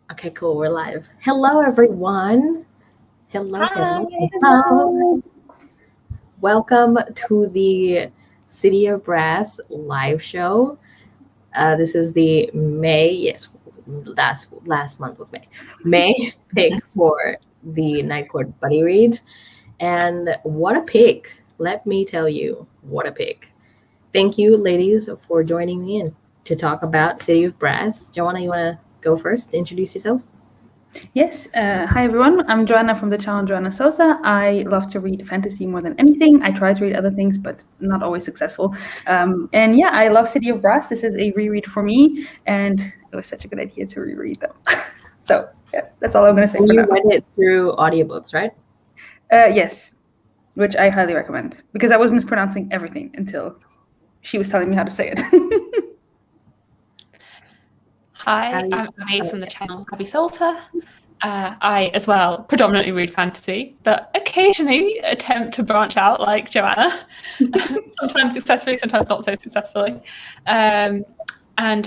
Okay, cool. We're live. Hello, everyone. Hello, Hi. hello, hello. Welcome to the City of Brass live show. This is the May, yes, last month was May. May pick for the Night Court Buddy Read. And what a pick. Let me tell you, what a pick. Thank you, ladies, for joining me in to talk about City of Brass. Joanna, you want to go first? Introduce yourselves. Yes. Hi, everyone. I'm Joanna from the channel Joanna Sosa. I love to read fantasy more than anything. I try to read other things, but not always successful. And yeah, I love City of Brass. This is a reread for me, and it was such a good idea to reread them. So yes, that's all I'm going to say for You now. read it through audiobooks, right? Yes, which I highly recommend because I was mispronouncing everything until she was telling me how to say it. Hi, I'm Abby from the channel Abby Salter. I, as well, predominantly read fantasy, but occasionally attempt to branch out like Joanna, sometimes successfully, sometimes not so successfully. And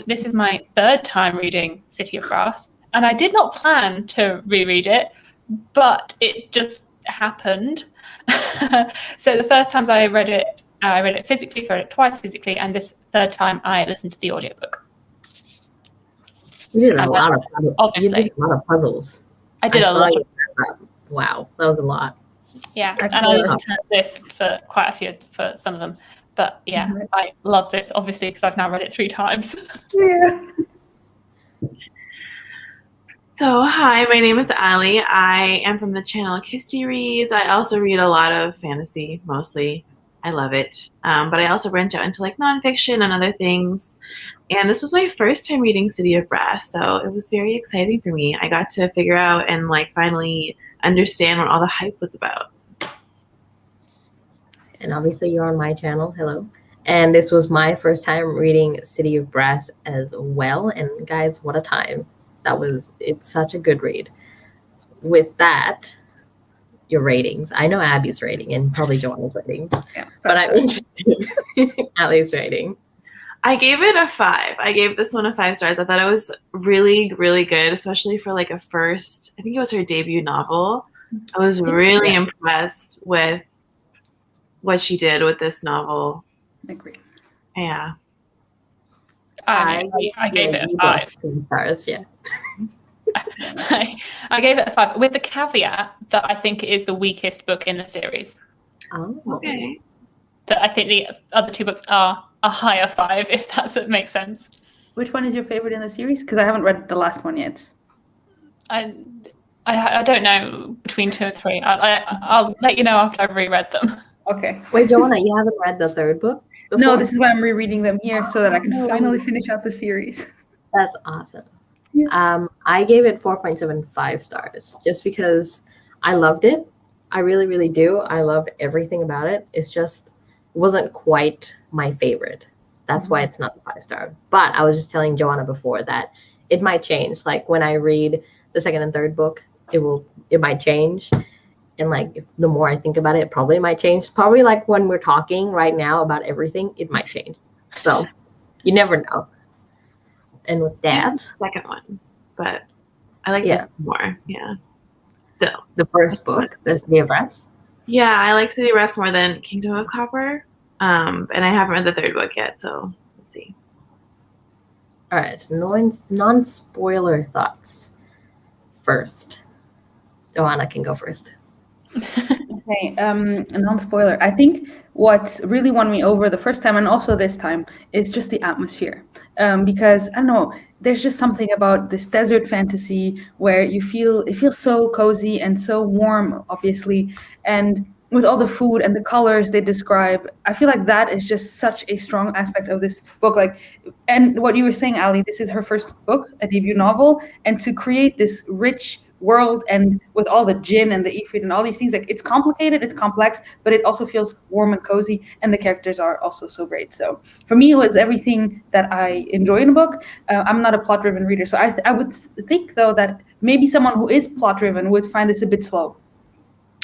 this is my third time reading City of Brass, and I did not plan to reread it, but it just happened. So the first times I read it physically, so I read it twice physically, and this third time I listened to the audiobook. You did a lot of obviously. You did a lot of puzzles. I did a lot. Wow, that was a lot. Yeah, and I listened to this for quite a few for some of them. But yeah, I love this obviously because I've now read it 3 times. Yeah. So hi, my name is Ali. I am from the channel Kisty Reads. I also read a lot of fantasy, mostly. I love it. But I also branch out into like nonfiction and other things. And this was my first time reading City of Brass, so it was very exciting for me. I got to figure out and like finally understand what all the hype was about. And obviously you're on my channel, hello. And this was my first time reading City of Brass as well. And guys, what a time. It's such a good read. With that, your ratings. I know Abby's rating and probably Joanna's rating. Yeah, but I'm interested in Ali's rating. I gave it a 5. I gave this one a 5 stars. I thought it was really, really good, especially for like a first, I think it was her debut novel. I was really impressed with what she did with this novel. I agree. Yeah. I gave it a 5. Stars, yeah. I gave it a 5 with the caveat that I think it is the weakest book in the series. Oh. Okay. That I think the other 2 books are a higher 5, if that makes sense. Which one is your favorite in the series? Because I haven't read the last one yet. I don't know between 2 and 3. I'll let you know after I've reread them. Okay. Wait, Joanna, you haven't read the 3rd book before? No, this is why I'm rereading them here so that I can finally finish out the series. That's awesome. Yeah. I gave it 4.75 stars just because I loved it. I really, really do. I loved everything about it. It's just wasn't quite my favorite. That's why it's not the 5-star. But I was just telling Joanna before that it might change. Like when I read the 2nd and 3rd book, it might change. And like the more I think about it, it probably might change. Probably like when we're talking right now about everything, it might change. So you never know. And with that, second one, but I like this more. Yeah. Still, the first book, the City of Brass. Yeah, I like City of Brass more than Kingdom of Copper. And I haven't read the 3rd book yet, so we'll see. All right, non-spoiler thoughts first. Joanna can go first. Okay, non-spoiler. I think what really won me over the first time and also this time is just the atmosphere. Because I don't know, there's just something about this desert fantasy where it feels so cozy and so warm, obviously. And with all the food and the colors they describe, I feel like that is just such a strong aspect of this book. And what you were saying, Ali, this is her first book, a debut novel, and to create this rich world and with all the djinn and the ifrit and all these things, like it's complicated, it's complex, but it also feels warm and cozy, and the characters are also so great. So for me, it was everything that I enjoy in a book. I'm not a plot-driven reader, so I would think though that maybe someone who is plot-driven would find this a bit slow.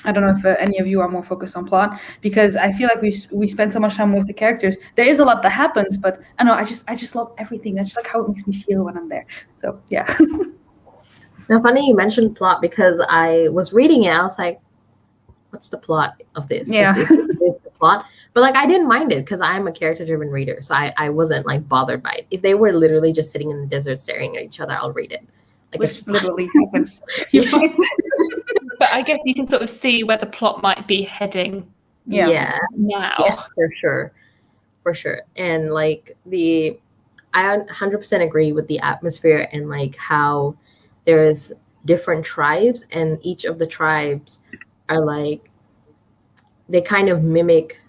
I don't know if any of you are more focused on plot, because I feel like we spend so much time with the characters. There is a lot that happens, but I know I just love everything. That's just like how it makes me feel when I'm there. So yeah. Now, funny you mentioned plot because I was reading it. I was like, what's the plot of this? Yeah. Is the plot? But like, I didn't mind it because I'm a character-driven reader, so I wasn't like bothered by it. If they were literally just sitting in the desert staring at each other, I'll read it. Like, Which it's fine. literally happens. But I guess you can sort of see where the plot might be heading. Yeah. Now. Yeah, for sure. And like I 100% agree with the atmosphere and like how there's different tribes, and each of the tribes are like, they kind of mimic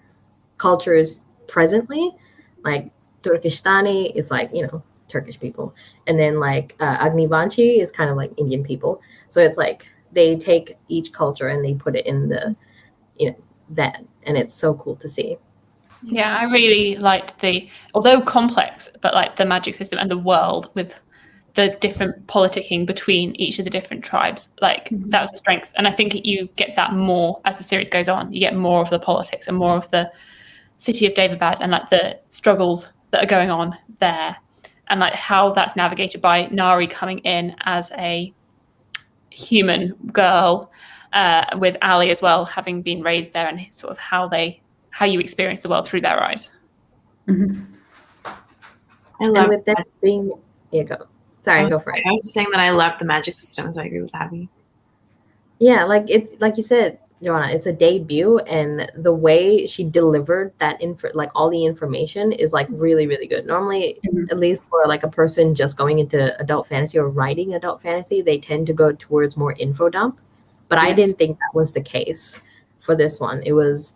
cultures presently. Like Turkistani is like, Turkish people, and then like Agnivanchi is kind of like Indian people. So it's like they take each culture and they put it in the that, and it's so cool to see. Yeah, I really liked although complex, but like the magic system and the world with the different politicking between each of the different tribes. Like that was the strength. And I think you get that more as the series goes on. You get more of the politics and more of the city of Daevabad and like the struggles that are going on there, and like how that's navigated by Nari coming in as a human girl, with Ali as well, having been raised there, and sort of how you experience the world through their eyes. Mm-hmm. I love and with that being, go for it. I was just saying that I love the magic system, so I agree with Abby. Yeah, like it's like you said, Joanna, it's a debut, and the way she delivered that like all the information is like really, really good. Normally, at least for like a person just going into adult fantasy or writing adult fantasy, they tend to go towards more info dump. But I didn't think that was the case for this one. It was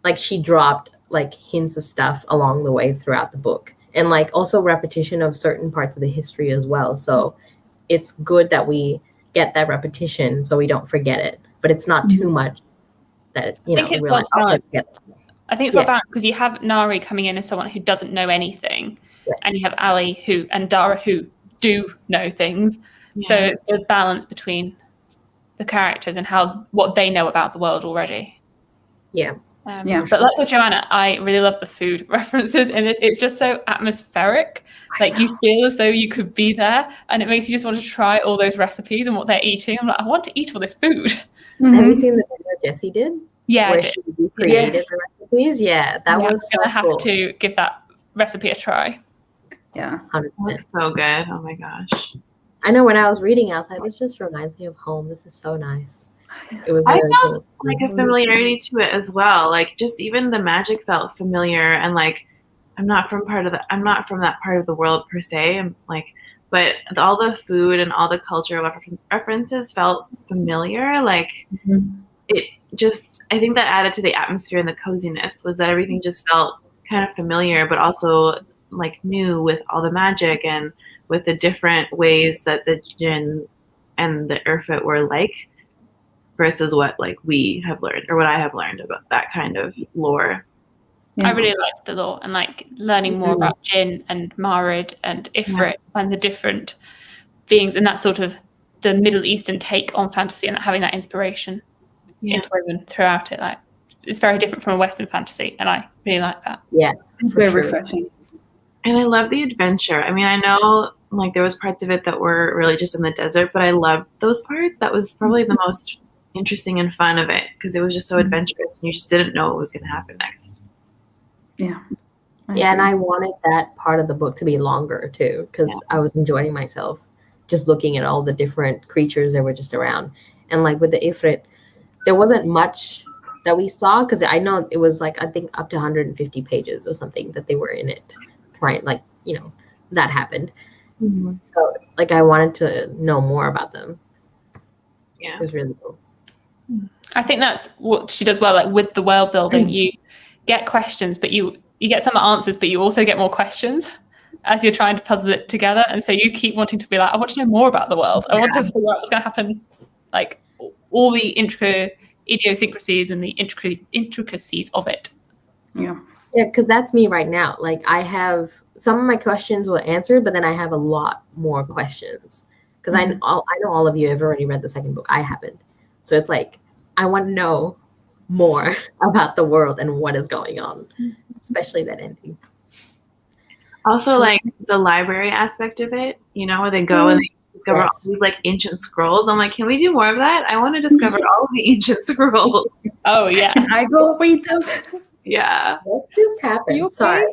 like she dropped like hints of stuff along the way throughout the book, and like also repetition of certain parts of the history as well. So it's good that we get that repetition so we don't forget it, but it's not too much that I think it's well balanced. I think it's well balanced because you have Nari coming in as someone who doesn't know anything, and you have Ali and Dara who do know things. So it's the balance between the characters and what they know about the world already. But like with Joanna, I really love the food references in it. It's just so atmospheric. Like you feel as though you could be there, and it makes you just want to try all those recipes and what they're eating. I'm like, I want to eat all this food. Have you seen the video Jessie did? Yeah, where she recreated the recipes. Yeah, that was so I'm gonna have to give that recipe a try. Yeah, 100%. It looks so good. Oh my gosh. I know when I was reading, I was like, this just reminds me of home. This is so nice. It was really I cool. felt like a familiarity to it as well. Like just even the magic felt familiar, and like I'm not from that part of the world per se. I'm like, but all the food and all the cultural references felt familiar. Like it just, I think that added to the atmosphere and the coziness was that everything just felt kind of familiar, but also like new with all the magic and with the different ways that the Jinn and the Urfit were like, versus what like we have learned or what I have learned about that kind of lore. I really liked the lore and like learning more about Jinn and Marid and Ifrit and the different beings and that sort of the Middle Eastern take on fantasy and having that inspiration interwoven throughout it. Like it's very different from a Western fantasy, and I really like that. Yeah, very refreshing. And I love the adventure. I mean, I know like there was parts of it that were really just in the desert, but I loved those parts. That was probably the most interesting and fun of it because it was just so adventurous and you just didn't know what was going to happen next. And I wanted that part of the book to be longer too because I was enjoying myself just looking at all the different creatures that were just around. And like with the Ifrit, there wasn't much that we saw because I know it was like I think up to 150 pages or something that they were in it, right? Like that happened. So like I wanted to know more about them. It was really cool. I think that's what she does well. Like with the world building, you get questions, but you get some answers, but you also get more questions as you're trying to puzzle it together. And so you keep wanting to be like, I want to know more about the world. I want to figure out what's going to happen. Like all the idiosyncrasies and the intricacies of it. Yeah, because that's me right now. Like I have some of my questions were answered, but then I have a lot more questions because I know all of you have already read the second book. I haven't. So it's like, I want to know more about the world and what is going on, especially that ending. Also, like the library aspect of it, where they go and discover all these like ancient scrolls. I'm like, can we do more of that? I want to discover all of the ancient scrolls. Oh yeah. Can I go read them? Yeah. What just happened? You okay? Sorry.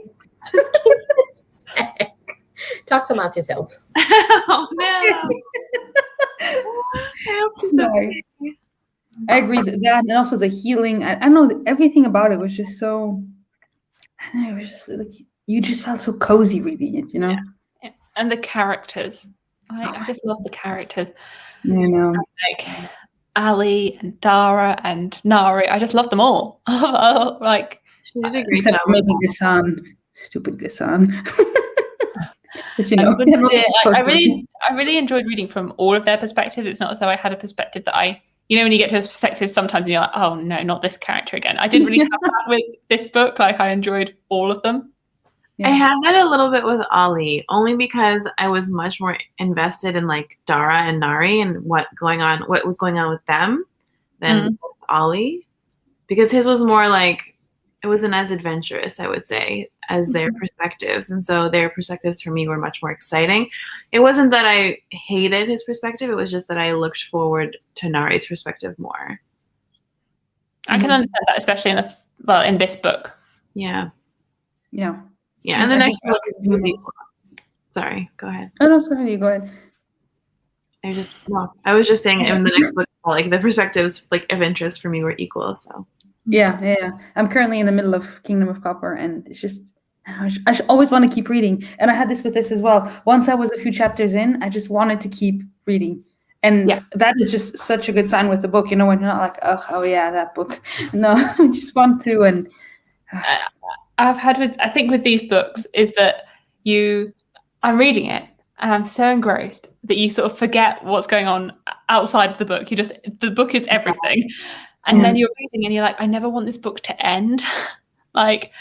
Just give me a sec. Talk some about yourself. Oh no. I hope she's Sorry. okay. I agree that and also the healing. I don't know, everything about it was just so. I don't know, it was just like you just felt so cozy reading it, you know. Yeah. And the characters. I just love the characters. You know, Like Ali and Dara and Nari. I just love them all. Like She did a great except job. for maybe Gassan, stupid Gassan. But you I know, wouldn't everyone say it. was I supposed to- really enjoyed reading from all of their perspectives. It's not as though I had a perspective that when you get to a perspective, sometimes you're like, oh no, not this character again. I didn't really have that with this book. Like I enjoyed all of them. I had that a little bit with Ollie, only because I was much more invested in like Dara and Nari and what was going on with them than Ollie. Because his was more like it wasn't as adventurous, I would say, as their perspectives. And so their perspectives for me were much more exciting. It wasn't that I hated his perspective, it was just that I looked forward to Nari's perspective more. I can understand that, especially in this book. Yeah. Yeah. Yeah. And the next book was equal. Sorry, go ahead. Oh no, sorry, you go ahead. I was just saying in the next book, like the perspectives like of interest for me were equal. So Yeah. I'm currently in the middle of Kingdom of Copper, and it's just I always want to keep reading. And I had this with this as well. Once I was a few chapters in, I just wanted to keep reading. And that is just such a good sign with the book, you know, when you're not like, oh yeah, that book. No, I just want to. And I think with these books is that I'm reading it and I'm so engrossed that you sort of forget what's going on outside of the book. The book is everything. And then you're reading and you're like, I never want this book to end. Like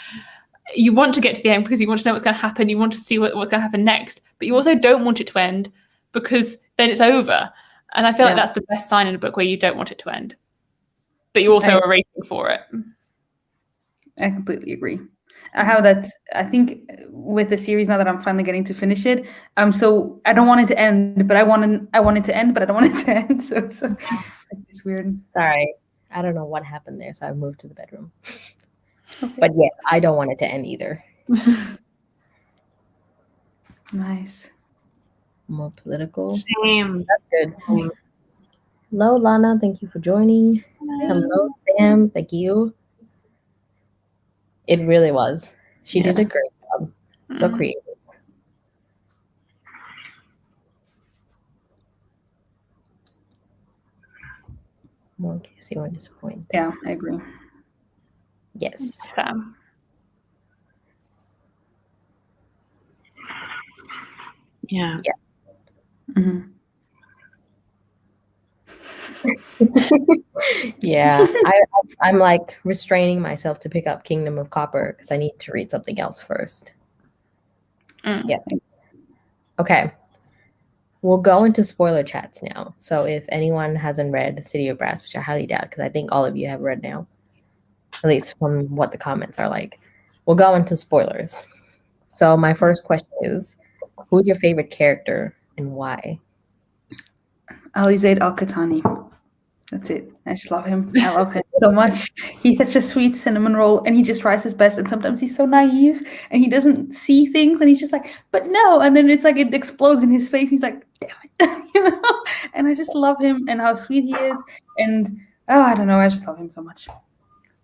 you want to get to the end because you want to know what's going to happen. You want to see what's going to happen next, but you also don't want it to end because then it's over. And I feel like that's the best sign in a book where you don't want it to end, but you also are racing for it. I completely agree. I have that, I think, with the series now that I'm finally getting to finish it. So I don't want it to end, but I want it to end, but I don't want it to end. So it's weird. Sorry. I don't know what happened there, so I moved to the bedroom. Okay. But yes, I don't want it to end either. Nice. More political. Same. That's good. Hello, Lana. Thank you for joining. Hello, Sam. Thank you. It really was. She did a great job. So creative. More Casey, more disappointed. Yeah, I agree. Yes. Sam. Yeah. Mm-hmm. Yeah, I'm like restraining myself to pick up Kingdom of Copper because I need to read something else first. Yeah. Okay. We'll go into spoiler chats now. So if anyone hasn't read City of Brass, which I highly doubt because I think all of you have read now, at least from what the comments are like, we'll go into spoilers. So my first question is, who's your favorite character and why? Ali Zaid Al-Qahtani. That's it. I just love him. I love him so much. He's such a sweet cinnamon roll, and he just tries his best. And sometimes he's so naive, and he doesn't see things, and he's just like, "But no!" And then it's like it explodes in his face. He's like, "Damn it!" You know. And I just love him and how sweet he is. And I don't know. I just love him so much.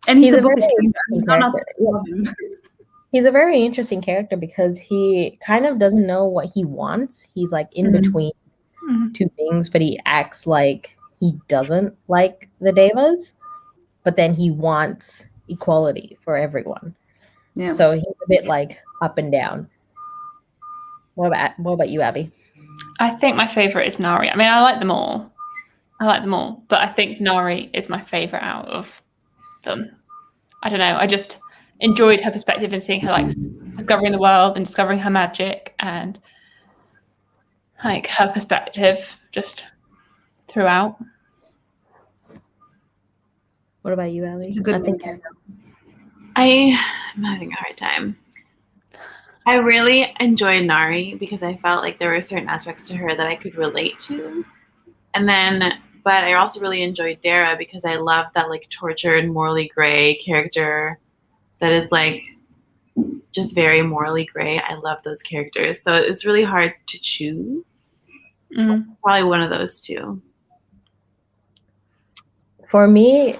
And he's a very interesting character. He's a very interesting character because he kind of doesn't know what he wants. He's like in between two things, but he acts like he doesn't like the Devas, but then he wants equality for everyone. Yeah. So he's a bit like up and down. What about you, Abby? I think my favorite is Nari. I mean, I like them all, but I think Nari is my favorite out of them. I don't know. I just enjoyed her perspective and seeing her like discovering the world and discovering her magic and like her perspective just throughout. What about you, Ali? It's a good character. I'm having a hard time. I really enjoyed Nari because I felt like there were certain aspects to her that I could relate to. And then, but I also really enjoyed Dara because I love that like tortured, morally gray character that is like just very morally gray. I love those characters. So it's really hard to choose. Probably one of those two. For me,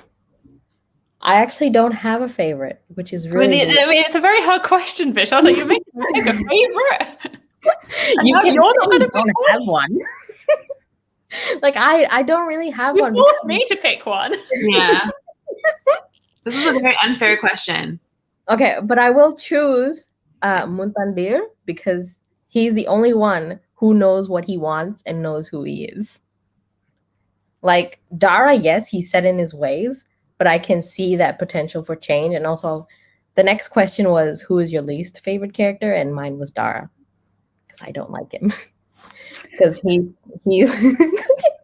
I actually don't have a favorite, which is really. I mean, it's a very hard question, Vish. I was like, you're making me pick a favorite. You can don't have one. Like I don't really have one. You forced me to pick one. Yeah. This is a very unfair question. Okay, but I will choose Muntandir because he's the only one who knows what he wants and knows who he is. Like Dara, yes, he's set in his ways, but I can see that potential for change. And also, the next question was, who is your least favorite character? And mine was Dara because I don't like him. Because he's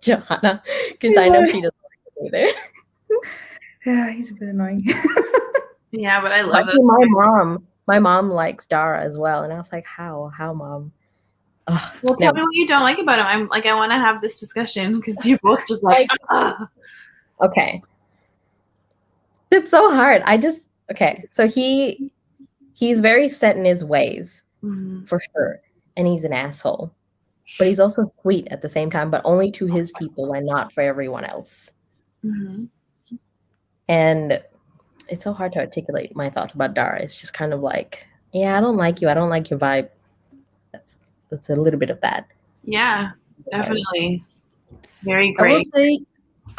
Johanna, because I know she doesn't like him either. Yeah, he's a bit annoying. Yeah, but I love it. My mom likes Dara as well, and I was like, how, mom? Ugh, well, tell me what you don't like about him. I'm like, I want to have this discussion because you're both just like okay. It's so hard. So he's very set in his ways, for sure, and he's an asshole. But he's also sweet at the same time, but only to his people and not for everyone else. And it's so hard to articulate my thoughts about Dara. It's just kind of like, yeah, I don't like you. I don't like your vibe. That's a little bit of that. Yeah, definitely. Very great. I will say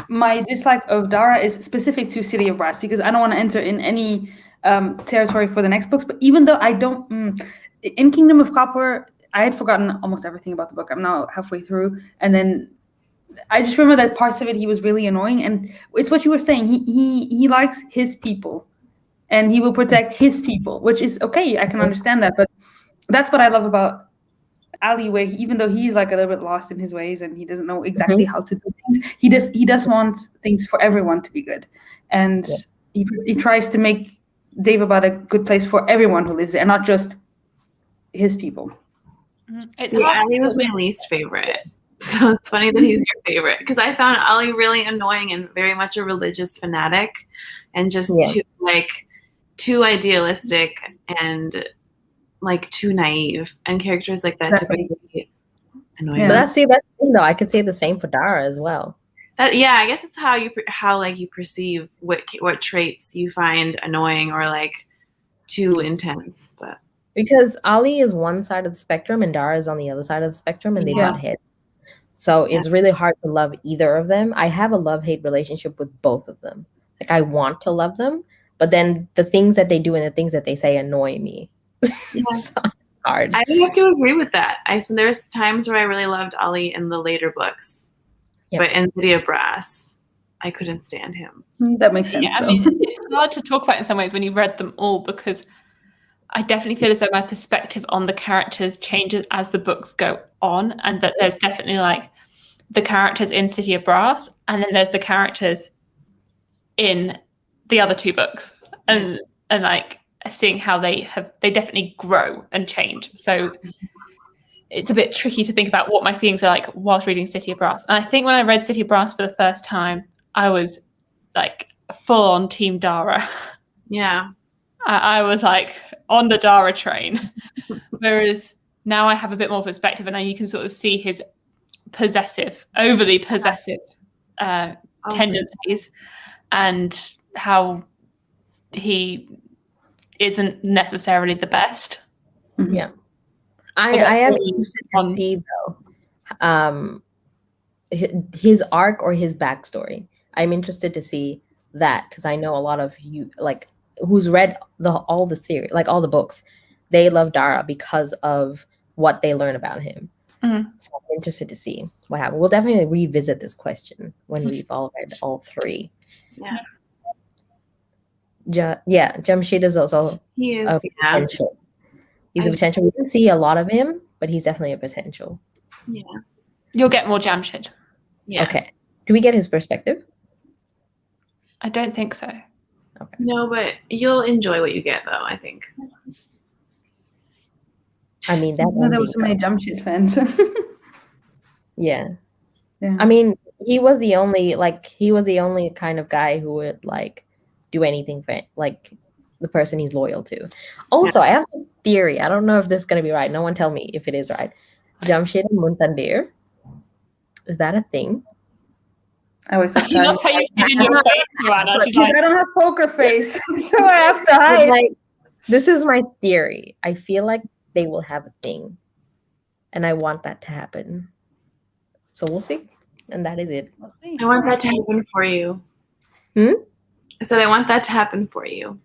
my dislike of Dara is specific to City of Brass because I don't want to enter in any territory for the next books. But even though I don't, in Kingdom of Copper, I had forgotten almost everything about the book. I'm now halfway through, and then I just remember that parts of it he was really annoying. And it's what you were saying. He likes his people, and he will protect his people, which is okay. I can understand that, but that's what I love about Ali, where even though he's like a little bit lost in his ways and he doesn't know exactly how to do things, he does want things for everyone to be good, and he tries to make Daevabad a good place for everyone who lives there, and not just his people. Ali was my least favorite, so it's funny that he's your favorite because I found Ali really annoying and very much a religious fanatic, and just too idealistic and like too naive, and characters like that to be annoying. But that's the thing, though. I could say the same for Dara as well. I guess it's how you perceive what traits you find annoying or like too intense, but. Because Ali is one side of the spectrum and Dara is on the other side of the spectrum, and they butt heads. So it's really hard to love either of them. I have a love-hate relationship with both of them. Like, I want to love them, but then the things that they do and the things that they say annoy me. Yeah. So hard. I have to agree with that. There's times where I really loved Ali in the later books, but in City of Brass, I couldn't stand him. That makes sense. Yeah, I mean, it's hard to talk about in some ways when you read them all, because I definitely feel as though my perspective on the characters changes as the books go on, and that there's definitely like the characters in City of Brass, and then there's the characters in the other two books, and like seeing how they definitely grow and change. So it's a bit tricky to think about what my feelings are like whilst reading City of Brass. And I think when I read City of Brass for the first time, I was like full on Team Dara. Yeah. I was like on the Dara train, whereas now I have a bit more perspective, and now you can sort of see his overly possessive tendencies, and how he isn't necessarily the best. Yeah, I am interested to see though his arc or his backstory. I'm interested to see that because I know a lot of you like. Who's read all the series, like all the books, they love Dara because of what they learn about him. So I'm interested to see what happens. We'll definitely revisit this question when we've all read all three. Jamshid is also a potential. He's a potential. We didn't see a lot of him, but he's definitely a potential. Yeah. You'll get more Jamshid. Yeah. Okay. Do we get his perspective? I don't think so. Okay. No, but you'll enjoy what you get, though, I think. I mean, that There were ending. so many Jamshid fans. Yeah. Yeah. I mean, he was the only kind of guy who would like do anything for like the person he's loyal to. Also, I have this theory. I don't know if this is gonna be right. No one tell me if it is right. Jamshid and Muntandir. Is that a thing? I was like, I love how you did in your face, Joanna. She's like, I don't have poker face, so I have to But, hide. like, this is my theory. I feel like they will have a thing, and I want that to happen. So we'll see. And that is it. We'll see. I want that to happen for you. Hmm? I said I want that to happen for you.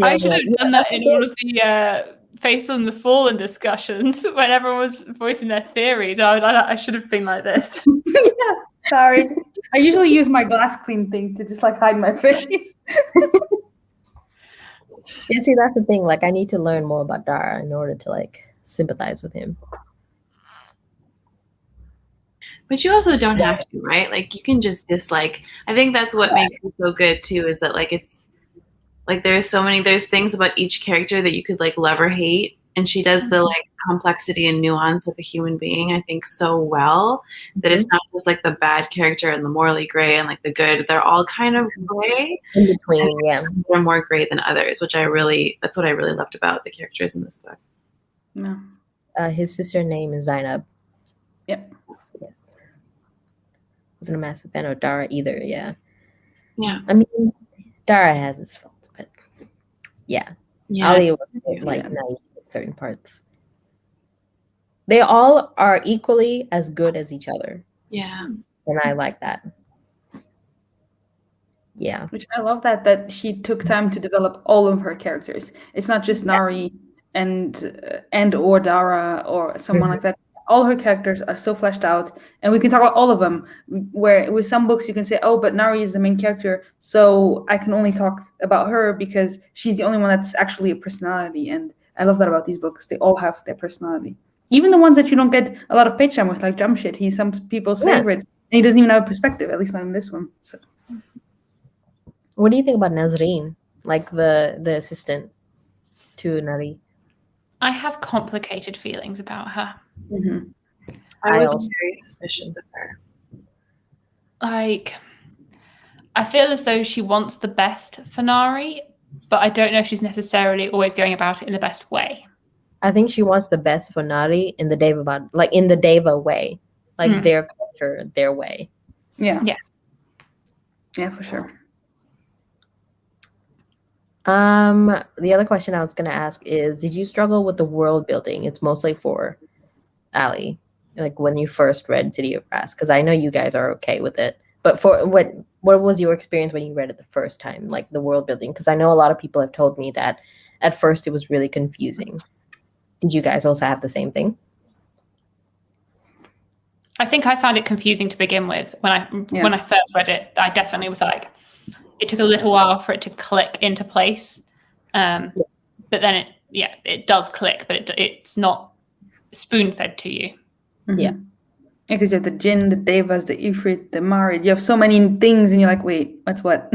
I should have done that in all of the Faithful and the Fallen discussions when everyone was voicing their theories. I should have been like this. Yeah, sorry. I usually use my glass clean thing to just like hide my face. Yeah, see, that's the thing. Like, I need to learn more about Dara in order to like sympathize with him. But you also don't have to, right? Like you can just dislike. I think that's what makes it so good too, is that like it's like there's things about each character that you could like love or hate. And she does the like complexity and nuance of a human being, I think, so well that it's not just like the bad character and the morally gray and like the good. They're all kind of gray. In between, yeah. They're more gray than others, that's what I really loved about the characters in this book. No. His sister name is Zainab. Yep. Yes. Wasn't a massive fan of Dara either, yeah. Yeah. I mean, Dara has his faults, but yeah. Ali was like naive in certain parts. They all are equally as good as each other. Yeah. And I like that. Yeah. Which I love that she took time to develop all of her characters. It's not just Nari and or Dara or someone like that. All her characters are so fleshed out, and we can talk about all of them. Where with some books you can say, "Oh, but Nari is the main character, so I can only talk about her because she's the only one that's actually a personality." And I love that about these books. They all have their personality, even the ones that you don't get a lot of page time with, like Jamshid. He's some people's favorites, and he doesn't even have a perspective. At least not in this one. So. What do you think about Nazreen, like the assistant to Nari? I have complicated feelings about her. Mm-hmm. I was very suspicious of her. Like, I feel as though she wants the best for Nari, but I don't know if she's necessarily always going about it in the best way. I think she wants the best for Nari in the Deva way, like their culture, their way. Yeah. Yeah. Yeah, for sure. The other question I was going to ask is, did you struggle with the world building? It's mostly for Ali, like when you first read City of Brass, because I know you guys are okay with it. But for what was your experience when you read it the first time, like the world building? Because I know a lot of people have told me that at first it was really confusing. Did you guys also have the same thing? I think I found it confusing to begin with. When I first read it, I definitely was like, it took a little while for it to click into place. But then it does click, but it's not spoon-fed to you. Mm-hmm. Yeah. Because you have the Jinn, the Devas, the Ifrit, the Marid. You have so many things, and you're like, wait, what's what?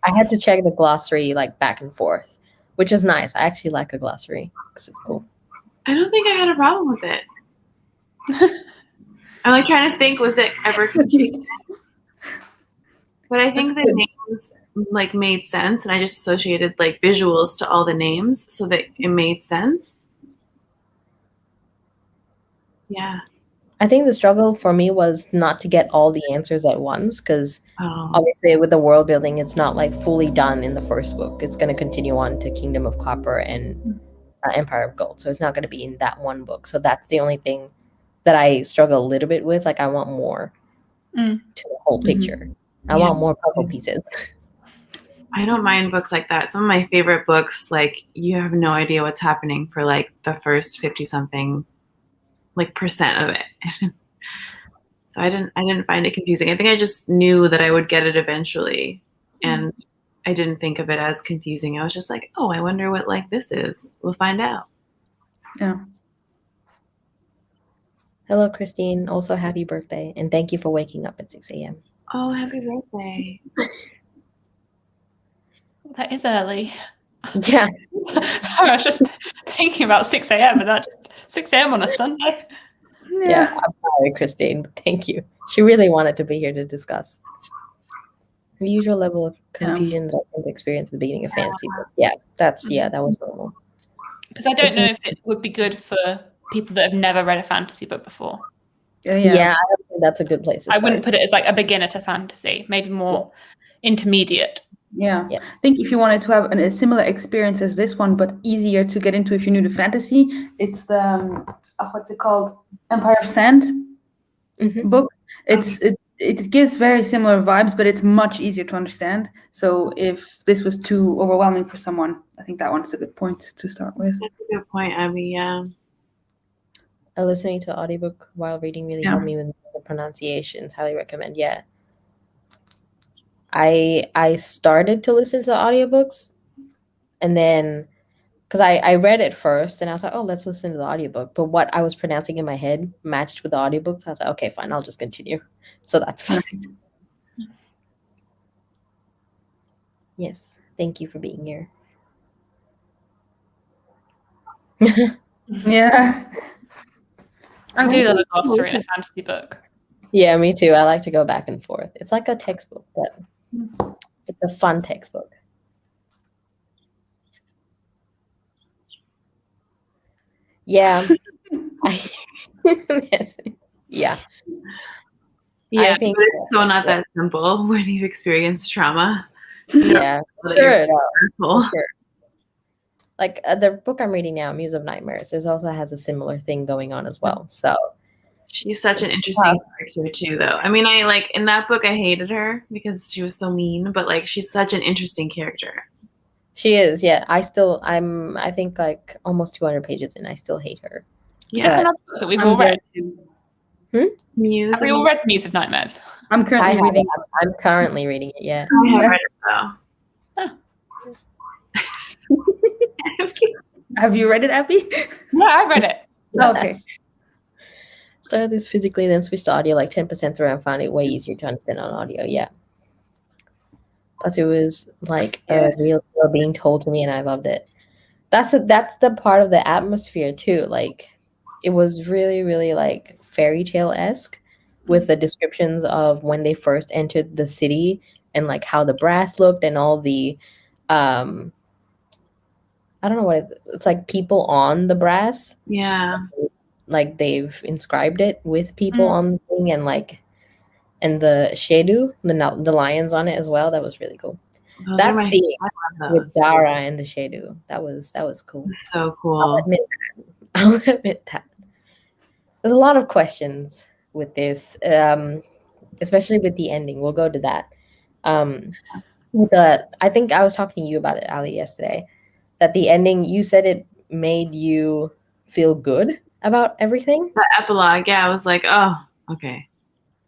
I had to check the glossary like back and forth, which is nice. I actually like a glossary because it's cool. I don't think I had a problem with it. I'm like trying to think, was it ever confusing? But I think the names like made sense, and I just associated like visuals to all the names so that it made sense. Yeah. I think the struggle for me was not to get all the answers at once, because obviously with the world building, it's not like fully done in the first book. It's going to continue on to Kingdom of Copper and Empire of Gold. So it's not going to be in that one book. So that's the only thing that I struggle a little bit with. Like, I want more to the whole picture. I want more puzzle pieces. I don't mind books like that. Some of my favorite books, like you have no idea what's happening for like the first 50-something like percent of it. So I didn't find it confusing. I think I just knew that I would get it eventually, and I didn't think of it as confusing. I was just like, oh, I wonder what like this is. We'll find out. Yeah. Hello, Christine. Also, happy birthday. And thank you for waking up at 6 a.m. Oh, happy birthday. That is early. Yeah. Sorry, I was just thinking about 6 a.m. and that just 6 a.m. on a Sunday. Yeah, I'm sorry, Christine. But thank you. She really wanted to be here to discuss the usual level of confusion that I tend to experience at the beginning of fantasy. But yeah, that was normal. Because I don't know if it would be good for people that have never read a fantasy book before. Yeah, I don't think that's a good place to I start. wouldn't put it as like a beginner to fantasy, maybe more intermediate. Yeah. I think if you wanted to have a similar experience as this one, but easier to get into if you knew the fantasy, it's the what's it called, Empire of Sand book. It gives very similar vibes, but it's much easier to understand. So if this was too overwhelming for someone, I think that one's a good point to start with. That's a good point, Abby. Yeah. Listening to audiobook while reading really helped me with the pronunciations. Highly recommend. Yeah. I started to listen to audiobooks, and then because I read it first and I was like, oh, let's listen to the audiobook. But what I was pronouncing in my head matched with the audiobook. So I was like, okay, fine, I'll just continue. So that's fine. Yes. Thank you for being here. Yeah. I do love a glossary in a fantasy book. Yeah, me too. I like to go back and forth. It's like a textbook, but it's a fun textbook. Yeah. Yeah. Yeah, I think but it's so not that simple when you've experienced trauma. Yeah, Sure. Like the book I'm reading now, Muse of Nightmares, also has a similar thing going on as well. So she's such an interesting character too, though. I mean, I like in that book, I hated her because she was so mean, but like she's such an interesting character. She is, yeah. I think like almost 200 pages in. I still hate her. Yeah. Is this another book that we've all read? Muse. Have we all read Muse of Nightmares? I'm currently reading it. I'm currently reading it, yeah. I have read it though. Have you read it, Abby? Yeah, I've read it. Okay. Started this physically, then switched to audio like 10% through and found it way easier to understand on audio, yeah. Plus it was like a real deal being told to me and I loved it. That's the part of the atmosphere too. Like it was really, really like fairy tale-esque with the descriptions of when they first entered the city and like how the brass looked and all the I don't know what it's like people on the brass. Yeah. Like they've inscribed it with people on the thing and the Shedu, the lions on it as well. That was really cool. That scene with Dara and the Shedu, that was cool. So cool. I'll admit that. There's a lot of questions with this, especially with the ending. We'll go to that. I think I was talking to you about it, Ali, yesterday. That the ending, you said it made you feel good about everything. The epilogue, yeah, I was like, oh, okay.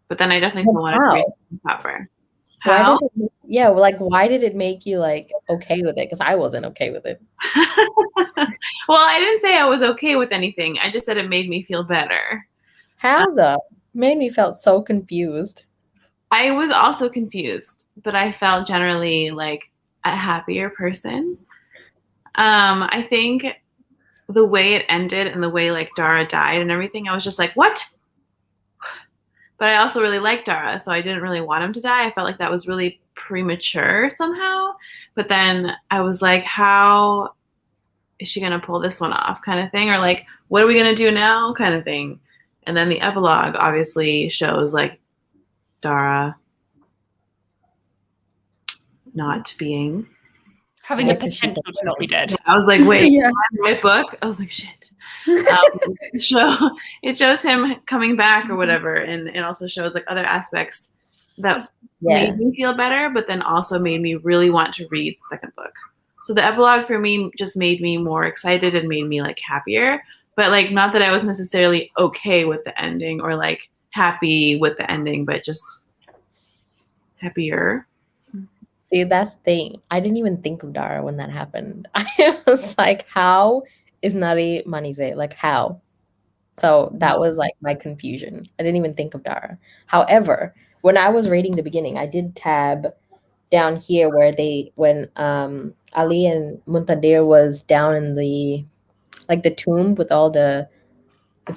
But then I definitely still wanted to read it proper. How? Why did it make you like okay with it? Because I wasn't okay with it. Well, I didn't say I was okay with anything. I just said it made me feel better. How though? Made me felt so confused. I was also confused, but I felt generally like a happier person. I think the way it ended and the way like Dara died and everything, I was just like, what? But I also really liked Dara, so I didn't really want him to die. I felt like that was really premature somehow. But then I was like, how is she going to pull this one off kind of thing? Or like, what are we going to do now kind of thing? And then the epilogue obviously shows like Dara not being... having the potential to not be dead. I was like, wait, my book? I was like, shit. It shows him coming back or whatever, and it also shows like other aspects that made me feel better, but then also made me really want to read the second book. So the epilogue for me just made me more excited and made me like happier, but like not that I was necessarily okay with the ending or like happy with the ending, but just happier. See, that's the thing. I didn't even think of Dara when that happened. I was like, how is Nari Manize? Like, how? So that was like my confusion. I didn't even think of Dara. However, when I was reading the beginning, I did tab down here where when Ali and Muntadir was down in the tomb with all the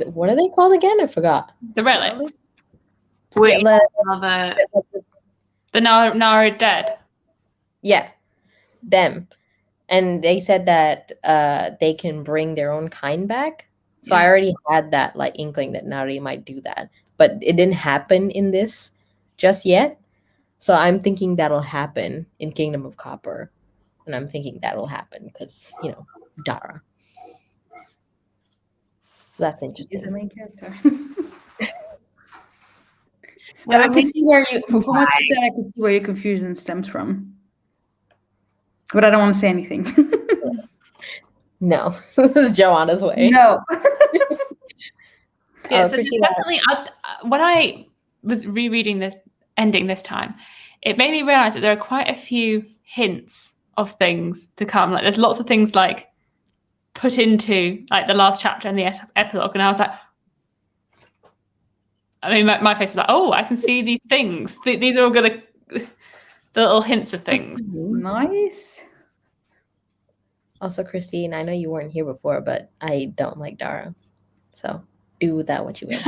what are they called again? I forgot. The relics. Wait, Yeah, all the The Nara dead. yeah, them. And they said that they can bring their own kind back. So I already had that like inkling that Nari might do that, but it didn't happen in this just yet. So I'm thinking that'll happen in Kingdom of Copper, and I'm thinking that'll happen because Dara. So that's interesting. Is the main character. Well, I can see where you, from what you said, I can see where your confusion stems from. But I don't want to say anything. No, this is Joanna's way. No. Yeah, so definitely, when I was rereading this ending this time, it made me realize that there are quite a few hints of things to come. Like there's lots of things like put into like the last chapter and the epilogue, and I was like, I mean, my face was like, oh, I can see these things. These are all the little hints of things. Nice. Also, Christine, I know you weren't here before, but I don't like Dara. So do with that what you will.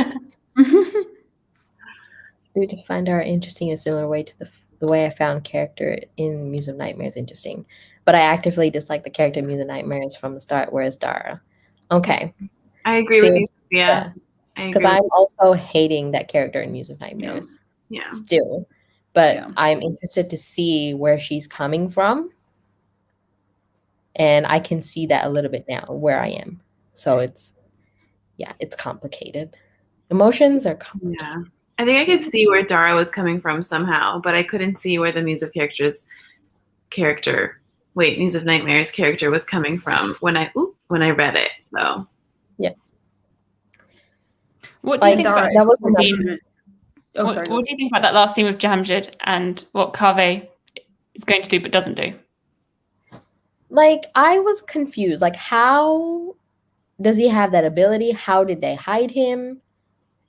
Do to find Dara interesting in a similar way to the way I found character in Muse of Nightmares interesting. But I actively dislike the character in Muse of Nightmares from the start, whereas Dara. Okay. I agree with you. Yeah. Because I'm also hating that character in Muse of Nightmares. Yeah. Still. But I'm interested to see where she's coming from. And I can see that a little bit now where I am. So it's complicated. Emotions are complicated. Yeah. I think I could see where Dara was coming from somehow, but I couldn't see where the Muse of Nightmares character was coming from when I read it. So yeah. What do you think about that? What do you think about that last scene with Jamjid and what Kaveh is going to do but doesn't do? Like, I was confused. Like, how does he have that ability? How did they hide him?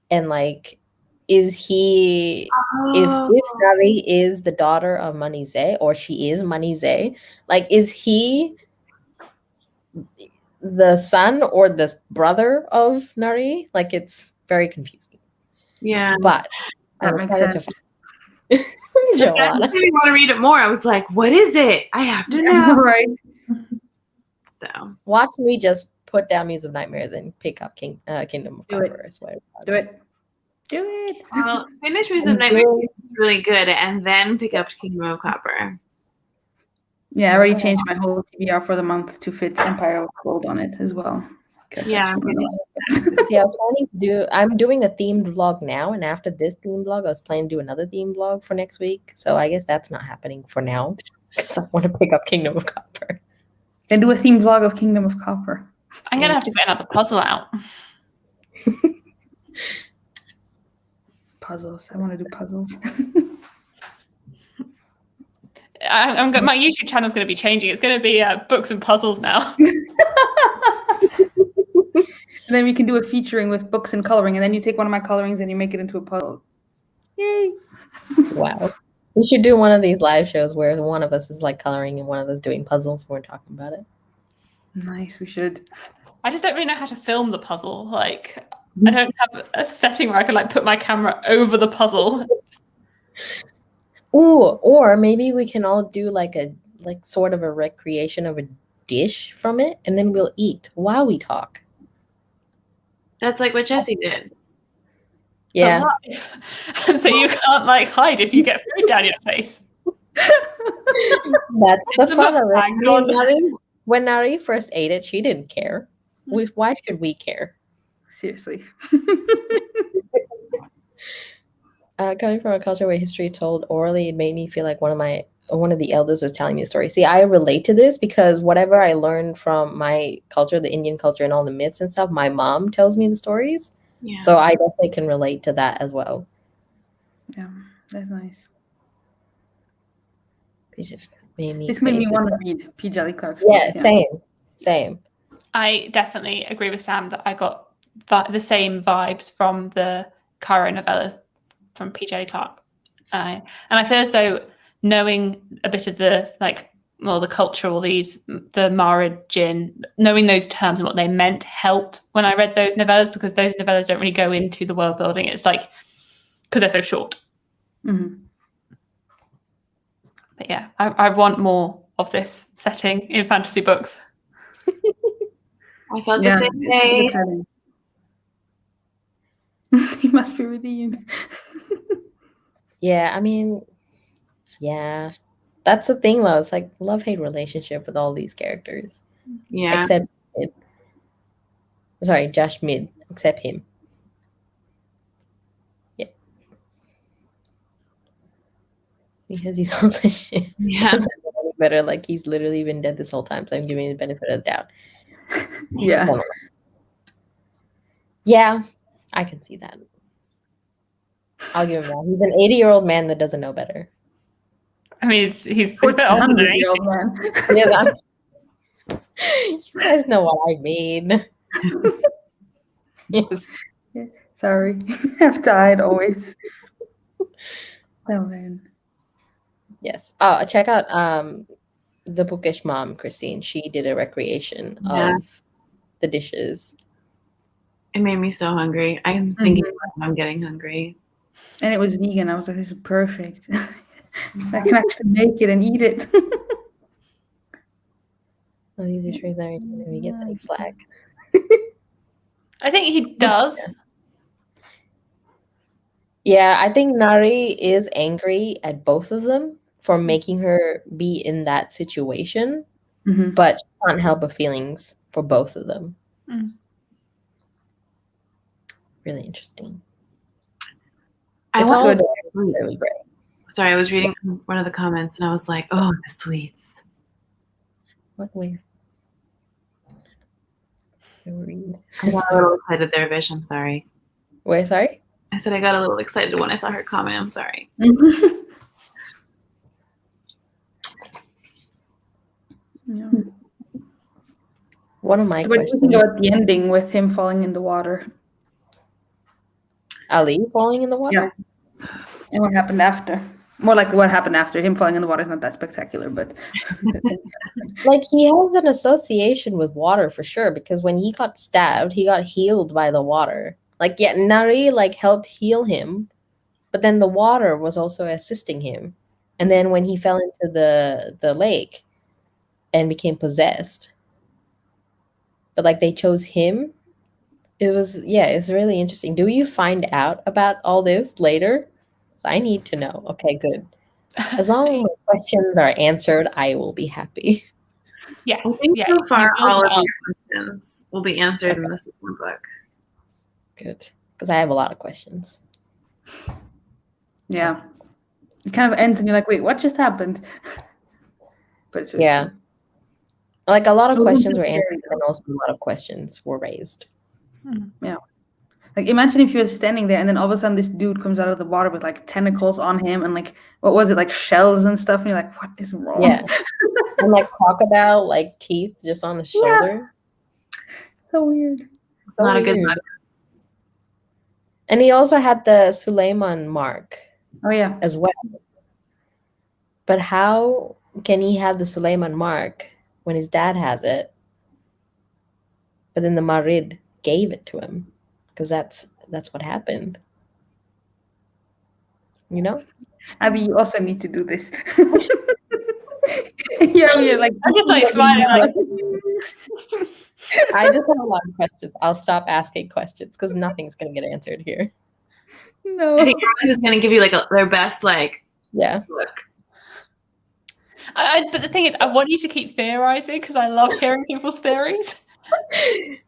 And like, is he if Nari is the daughter of Manize, or she is Manize, like, is he the son or the brother of Nari? Like, it's very confusing. Yeah. But that makes sense. Joanna. I really want to read it more. I was like, what is it? I have to know. Right. So watch me just put down Muse of Nightmares and pick up Kingdom of Copper. Do it. Well, finish Muse of Nightmares is really good, and then pick up Kingdom of Copper. Yeah, I already changed my whole TBR for the month to fit Empire of Gold on it as well. Yeah. See, I was planning to do. I'm doing a themed vlog now, and after this themed vlog, I was planning to do another themed vlog for next week. So I guess that's not happening for now because I want to pick up Kingdom of Copper. Then do a themed vlog of Kingdom of Copper. I'm gonna have to get another puzzle out. Puzzles. I want to do puzzles. My YouTube channel is going to be changing. It's going to be books and puzzles now. And then we can do a featuring with books and coloring, and then you take one of my colorings and you make it into a puzzle. Yay! Wow. We should do one of these live shows where one of us is like coloring and one of us doing puzzles. We're talking about it. Nice, we should. I just don't really know how to film the puzzle. Like, I don't have a setting where I can like put my camera over the puzzle. Ooh, or maybe we can all do like sort of a recreation of a dish from it, and then we'll eat while we talk. That's like what Jessie did. Yeah. So you can't like hide if you get food down your face. That's the fun of it. When Nari first ate it, she didn't care. Why should we care? Seriously. Coming from a culture where history told orally, it made me feel like one of the elders was telling me a story. See, I relate to this because whatever I learned from my culture, the Indian culture and all the myths and stuff, my mom tells me the stories. Yeah. So I definitely can relate to that as well. Yeah, that's nice. This made me want to read P. Jelly Clark's books. Yeah, same. I definitely agree with Sam that I got the same vibes from the Cairo novellas from P. Jelly Clark. And I feel as though knowing a bit of the the culture, or the Mara Jinn, knowing those terms and what they meant helped when I read those novellas, because those novellas don't really go into the world building. It's like, because they're so short. Mm-hmm. But yeah, I want more of this setting in fantasy books. I felt the same way. He must be redeemed. Yeah, I mean, yeah. That's the thing, though. It's like love-hate relationship with all these characters. Yeah. Except Josh Mid, except him. Yeah. Because he's all the shit. Yeah. Doesn't know any better. Like, he's literally been dead this whole time, so I'm giving him the benefit of the doubt. Yeah. Yeah, I can see that. I'll give him that. He's an 80-year-old man that doesn't know better. I mean, he's a bit older than 100-year-old man. Yeah, you guys know what I mean. Yes. Yeah, sorry. I've died always. Oh man. Yes. Oh, check out the bookish mom, Christine. She did a recreation of the dishes. It made me so hungry. I'm thinking about I'm getting hungry. And it was vegan. I was like, this is perfect. I can actually make it and eat it. I'll leave this right there if he gets any flack. I think he does. Yeah, I think Nari is angry at both of them for making her be in that situation, but she can't help her feelings for both of them. Really interesting. It's all really great. Sorry, I was reading one of the comments and I was like, oh, the sweets. What way? Read. I got a little excited there, Vish. I'm sorry. Wait, sorry? I said I got a little excited when I saw her comment. I'm sorry. Yeah. One of my so what do you think about the ending with him falling in the water? Ali falling in the water? Yeah. And what happened after? More like what happened after him falling in the water is not that spectacular, but like he has an association with water for sure, because when he got stabbed, he got healed by the water. Like, yeah, Nari helped heal him, but then the water was also assisting him. And then when he fell into the lake and became possessed, but they chose him. It was really interesting. Do you find out about all this later? I need to know. Okay, good. As long as my questions are answered, I will be happy. Yeah, I think so far all of your questions will be answered in the second book. Good, because I have a lot of questions. Yeah, it kind of ends and you're like, wait, what just happened? But it's really cool. Like a lot of questions were answered, and also a lot of questions were raised. Yeah. Like, imagine if you're standing there and then all of a sudden this dude comes out of the water with tentacles on him and what was it, shells and stuff, and you're like, what is wrong? Yeah. And crocodile teeth just on the shoulder. Yeah. So weird. It's not a good look. And he also had the Suleiman mark. Oh yeah. As well. But how can he have the Suleiman mark when his dad has it? But then the Marid gave it to him. Because that's what happened. You know? Abby, you also need to do this. Yeah, I'm just smiling I just have a lot of questions. I'll stop asking questions because nothing's gonna get answered here. No. I think everyone's just gonna give you their best look. But the thing is, I want you to keep theorizing because I love hearing people's theories.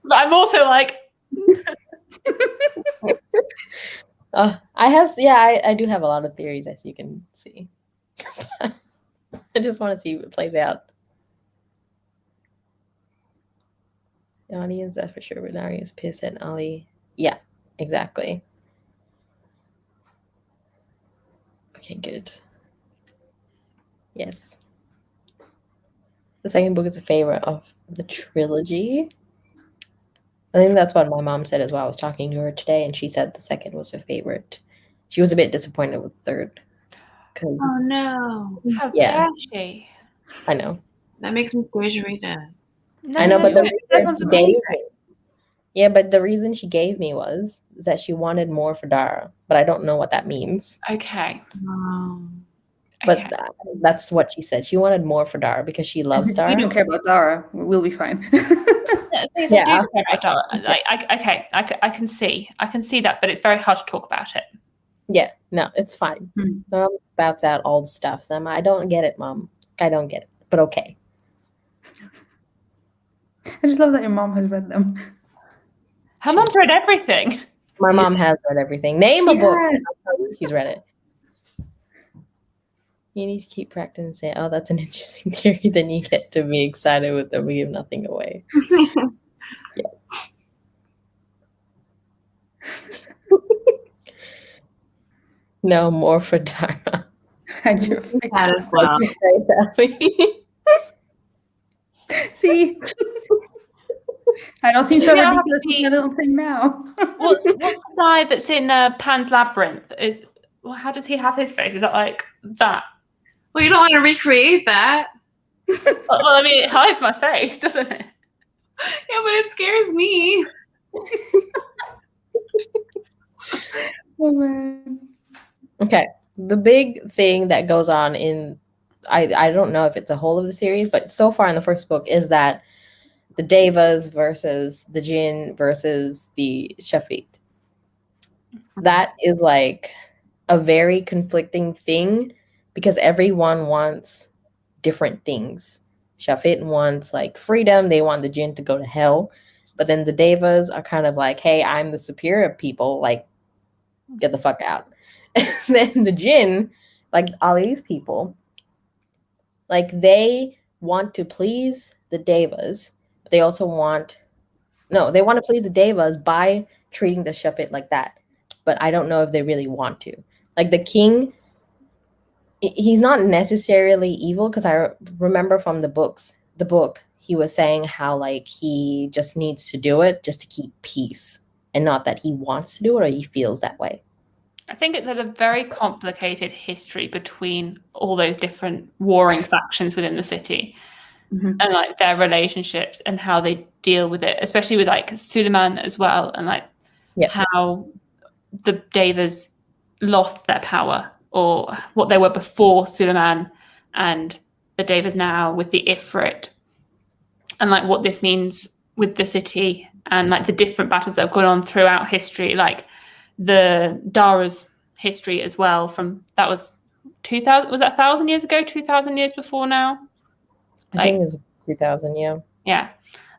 But I'm also I do have a lot of theories, as you can see. I just want to see what plays out. The audience, that's for sure. But Nari is pissed at Ali. Yeah, exactly. Okay, good. Yes. The second book is a favorite of the trilogy. I think that's what my mom said as well. I was talking to her today, and she said the second was her favorite. She was a bit disappointed with the third because Oh no. How Yeah. dare she? I know. That makes me scared to read it. No, I know, but the that reason one's she gave amazing. me, yeah, but the reason she gave me was that she wanted more for Dara, but I don't know what that means. Okay. But Okay. that's what she said. She wanted more for Dara because she loves Since we Dara. don't care about Dara, we'll be fine. The thing is, I do Yeah, care about Dara. Like, I can see that, but it's very hard to talk about it. Yeah, no, it's fine. Hmm. Mom spouts out all the stuff. So I don't get it, Mom. I don't get it, but okay. I just love that your mom has read them. Her mom's read everything. My mom has read everything. Name a She book. has. She's read it. You need to keep practicing and say, oh, that's an interesting theory. Then you get to be excited with them. We give nothing away. Yeah. No, more for Dara. Hide your face. That as well. See? I don't seem so Yeah, ridiculous with my little thing now. What's the guy that's in Pan's Labyrinth? How does he have his face? Is that like that? Well, you don't want to recreate that. Well, I mean, it hides my face, doesn't it? Yeah, but it scares me. Oh man. Okay. The big thing that goes on in I don't know if it's a whole of the series, but so far in the first book is that the Devas versus the Jinn versus the Shafit. That is like a very conflicting thing because everyone wants different things. Shafit wants like freedom, they want the Jinn to go to hell. But then the Devas are kind of like, hey, I'm the superior people, like get the fuck out. And then the Jinn, like Ali's people, like they want to please the Devas, but they also want they want to please the Devas by treating the Shafit like that. But I don't know if they really want to. Like the king, he's not necessarily evil because I remember from the book, he was saying how like he just needs to do it just to keep peace and not that he wants to do it or he feels that way. I think there's a very complicated history between all those different warring factions within the city and like their relationships and how they deal with it, especially with like Suleiman as well, and like how the Devas lost their power or what they were before Suleiman and the Devas now with the Ifrit, and like what this means with the city and like the different battles that have gone on throughout history, like the Dara's history as well. From that was 2000, was that 1,000 years ago? 2,000 years before now? I think it's 2,000, yeah. Yeah,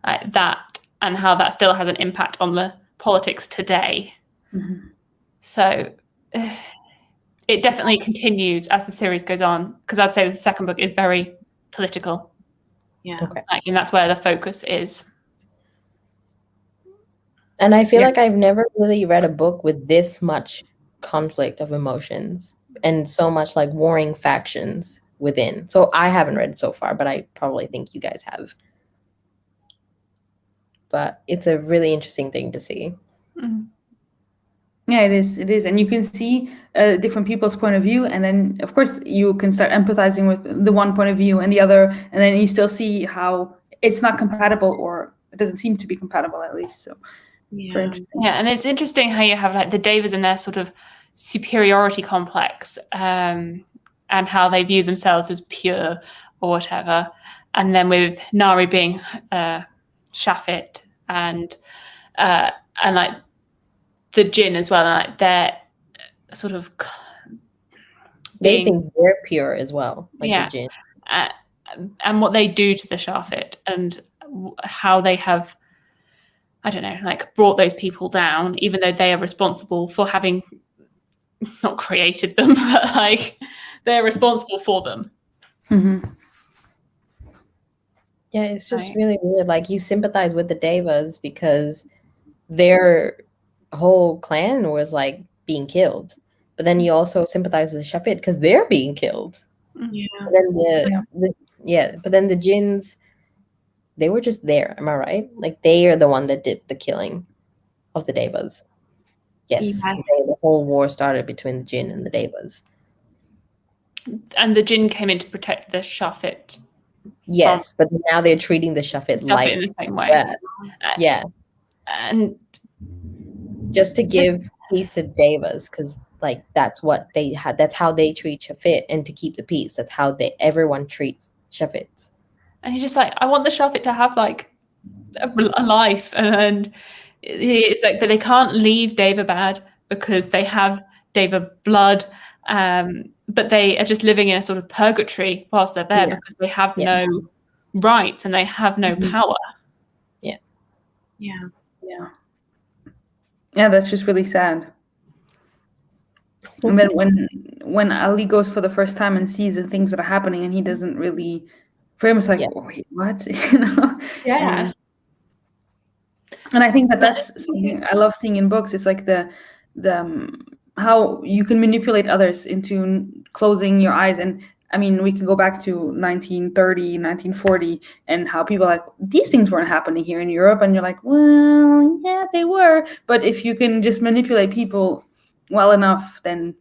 that and how that still has an impact on the politics today. So it definitely continues as the series goes on because I'd say the second book is very political. Yeah. Okay. And that's where the focus is. And I feel like I've never really read a book with this much conflict of emotions and so much like warring factions within. So I haven't read it so far, but I probably think you guys have. But it's a really interesting thing to see. Mm-hmm. Yeah, it is. And you can see different people's point of view. And then, of course, you can start empathizing with the one point of view and the other. And then you still see how it's not compatible, or it doesn't seem to be compatible, at least. So very interesting. Yeah, and it's interesting how you have like the Devas and their sort of superiority complex and how they view themselves as pure or whatever. And then with Nari being Shafit and like the Jinn as well, and like they're sort of they think they're pure as well, like the Jinn. And what they do to the Shafit and how they have, I don't know, like brought those people down, even though they are responsible for having not created them, but like they're responsible for them. Yeah, it's just really weird. Like you sympathize with the Devas because their whole clan was like being killed, but then you also sympathize with the Shafit because they're being killed. Yeah. And then but then the Jinns, they were just there. Am I right? Like they are the one that did the killing of the Devas. Yes. The whole war started between the Jinn and the Devas. And the Jinn came in to protect the Shafit. Yes, but now they're treating the Shafit like in the same way. Yeah. And just to give peace to Devas, because like that's what they had. That's how they treat Shafit, and to keep the peace. That's how everyone treats Shafits. And he's just like, I want the Shafit to have like a life, and it's like, but they can't leave Devabad because they have Deva blood, but they are just living in a sort of purgatory whilst they're there because they have no rights and they have no power. Yeah, that's just really sad. And then when Ali goes for the first time and sees the things that are happening, and he doesn't really, for him it's like, wait, what? And I think that's something I love seeing in books. It's like the how you can manipulate others into closing your eyes. And I mean, we can go back to 1930, 1940, and how people are like, these things weren't happening here in Europe. And you're like, well, yeah, they were. But if you can just manipulate people well enough, then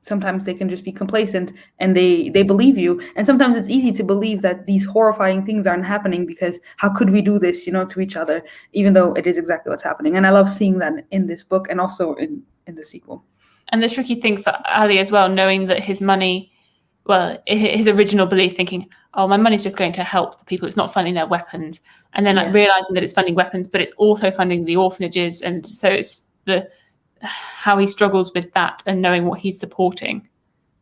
sometimes they can just be complacent and they believe you. And sometimes it's easy to believe that these horrifying things aren't happening because how could we do this, to each other, even though it is exactly what's happening. And I love seeing that in this book and also in the sequel. And the tricky thing for Ali as well, knowing that his money, well, his original belief, thinking, oh, my money's just going to help the people, it's not funding their weapons. And then like realizing that it's funding weapons, but it's also funding the orphanages. And so it's how he struggles with that and knowing what he's supporting.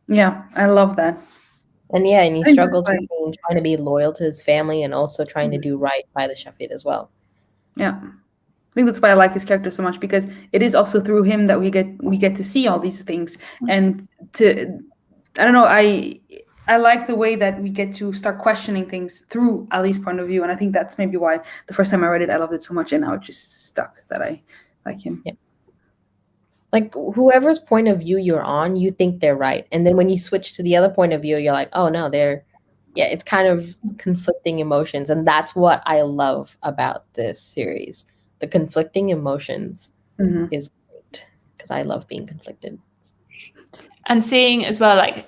Yeah, I love that. And he struggles with trying to be loyal to his family and also trying to do right by the Shafit as well. Yeah. I think that's why I like his character so much, because it is also through him that we get to see all these things. And I don't know, I like the way that we get to start questioning things through Ali's point of view. And I think that's maybe why the first time I read it, I loved it so much, and now it just stuck that I like him. Yeah. Like whoever's point of view you're on, you think they're right. And then when you switch to the other point of view, you're like, oh no, it's kind of conflicting emotions. And that's what I love about this series. The conflicting emotions is great, because I love being conflicted. And seeing as well, like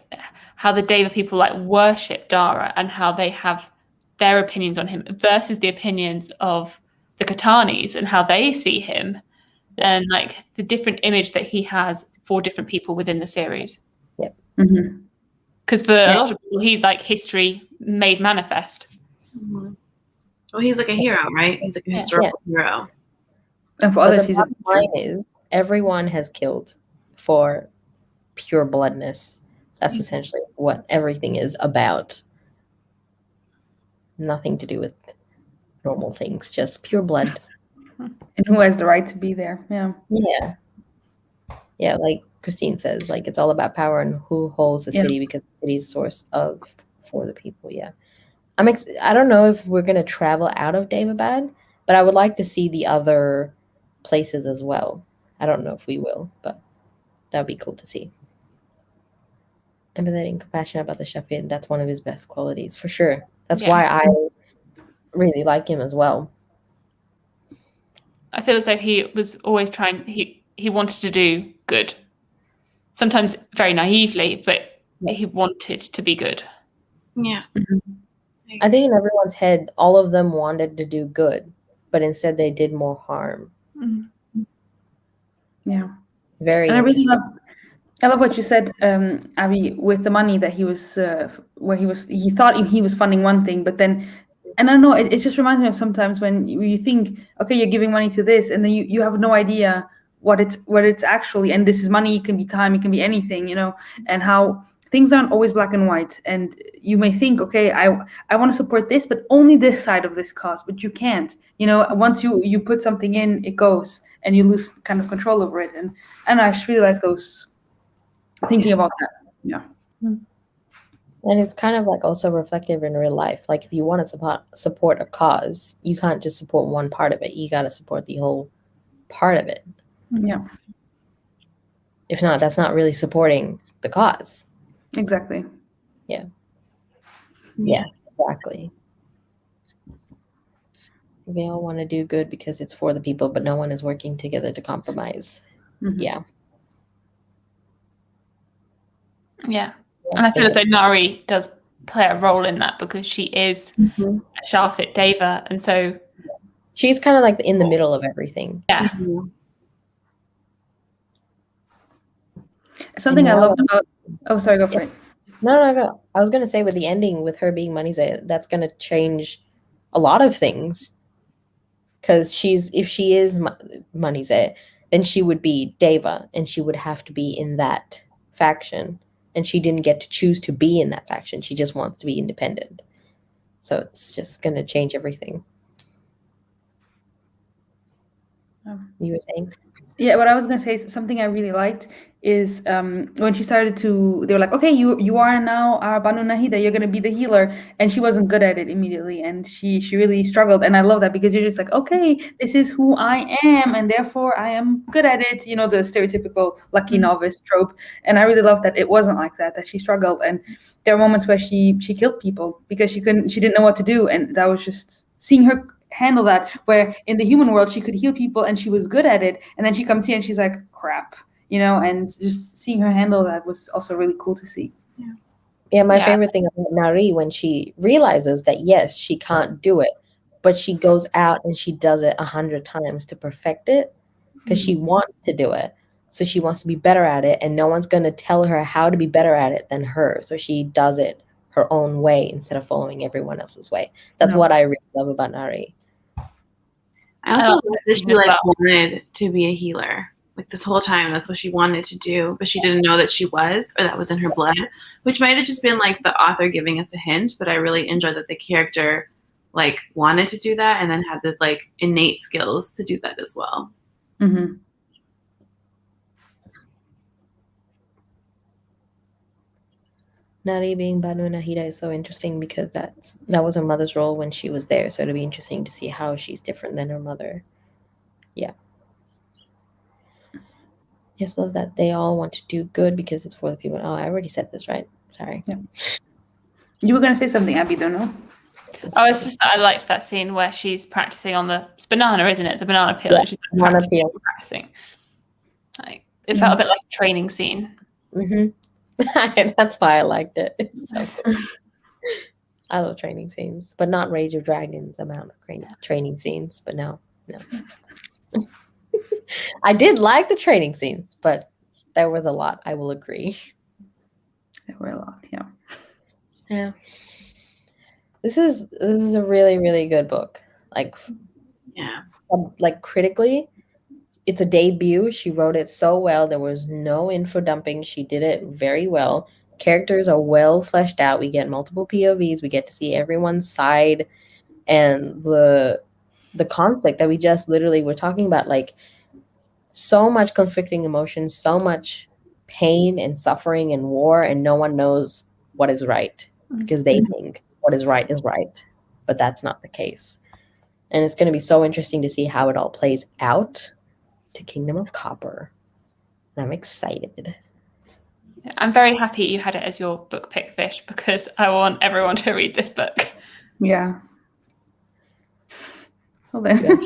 how the Deva people like worship Dara and how they have their opinions on him versus the opinions of the Katanis and how they see him. And like the different image that he has for different people within the series. Yep. Because for a lot of people, he's like history made manifest. Well, he's like a hero, right? He's like a historical hero. And for others, the bottom line is everyone has killed for pure bloodness. That's essentially what everything is about. Nothing to do with normal things, just pure blood. And who has the right to be there? Yeah, like Christine says, like it's all about power and who holds the city, because the city is source for the people. I don't know if we're gonna travel out of Daevabad, but I would like to see the other places as well. I don't know if we will, but that would be cool to see. Empathetic and compassionate about the Shafid, that's one of his best qualities for sure. That's why I really like him as well. I feel as though he was always trying, he wanted to do good. Sometimes very naively, but he wanted to be good. Yeah. I think in everyone's head, all of them wanted to do good, but instead they did more harm. Yeah. It's very I love what you said, Abby, with the money that he was, he thought he was funding one thing, but then, and I don't know, it just reminds me of sometimes when you think, okay, you're giving money to this, and then you have no idea what it's actually, and this is money, it can be time, it can be anything, and how things aren't always black and white. And you may think, okay, I want to support this, but only this side of this cause, but you can't, once you put something in, it goes, and you lose kind of control over it. And I just really like those, thinking about that. And it's kind of like also reflective in real life. Like if you want to support a cause, you can't just support one part of it. You got to support the whole part of it. Yeah. If not, that's not really supporting the cause. Exactly. Yeah, exactly. They all want to do good because it's for the people, but no one is working together to compromise. Yeah. And I feel as though Nari does play a role in that because she is a Sharfit Deva, and so she's kind of like in the middle of everything. Yeah. Something I loved about. Oh, sorry, go for it. No. I was gonna say with the ending, with her being Manize, that's gonna change a lot of things. Because if she is Manize, then she would be Deva, and she would have to be in that faction. And she didn't get to choose to be in that faction. She just wants to be independent. So it's just gonna change everything. You were saying? Yeah, what I was gonna say is something I really liked is when she started to, they were like, okay, you are now our Banu Nahida, you're gonna be the healer, and she wasn't good at it immediately, and she really struggled, and I love that because you're just like, okay, this is who I am, and therefore I am good at it, you know, the stereotypical lucky novice trope, and I really love that it wasn't like that she struggled, and there were moments where she killed people because she didn't know what to do, and that was just seeing her handle that, where in the human world she could heal people and she was good at it, and then she comes here and she's like, crap, you know, and just seeing her handle that was also really cool to see. Yeah, my favorite thing about Nari, when she realizes that yes, she can't do it, but she goes out and she does it 100 times to perfect it because she wants to do it. So she wants to be better at it, and no one's going to tell her how to be better at it than her. So she does it her own way instead of following everyone else's way. That's what I really love about Nari. I also love that she wanted to be a healer. Like this whole time, that's what she wanted to do, but she didn't know that she was, or that was in her blood, which might have just been like the author giving us a hint. But I really enjoyed that the character like wanted to do that and then had the like innate skills to do that as well. Mm-hmm. Nari being Banu Nahida is so interesting because that was her mother's role when she was there. So it'll be interesting to see how she's different than her mother. Yeah. Yes, love that they all want to do good because it's for the people. Oh, I already said this, right? Sorry. Yeah. You were going to say something, Abby, don't know? Oh, it's just that I liked that scene where she's practicing on it's banana, isn't it? The banana peel. Yeah, she's banana peel. Practicing. Like, it felt a bit like a training scene. That's why I liked it. It's so cool. I love training scenes, but not Rage of Dragons amount of training scenes. But no. I did like the training scenes, but there was a lot. I will agree. There were a lot, yeah. Yeah. This is a really, really good book. Like, like critically, it's a debut. She wrote it so well. There was no info dumping. She did it very well. Characters are well fleshed out. We get multiple POVs. We get to see everyone's side, and the conflict that we just literally were talking about, like so much conflicting emotions, so much pain and suffering and war, and no one knows what is right because they think what is right, but that's not the case. And it's going to be so interesting to see how it all plays out to Kingdom of Copper. And I'm excited. I'm very happy you had it as your book pick, Fish, because I want everyone to read this book. Yeah. Well then.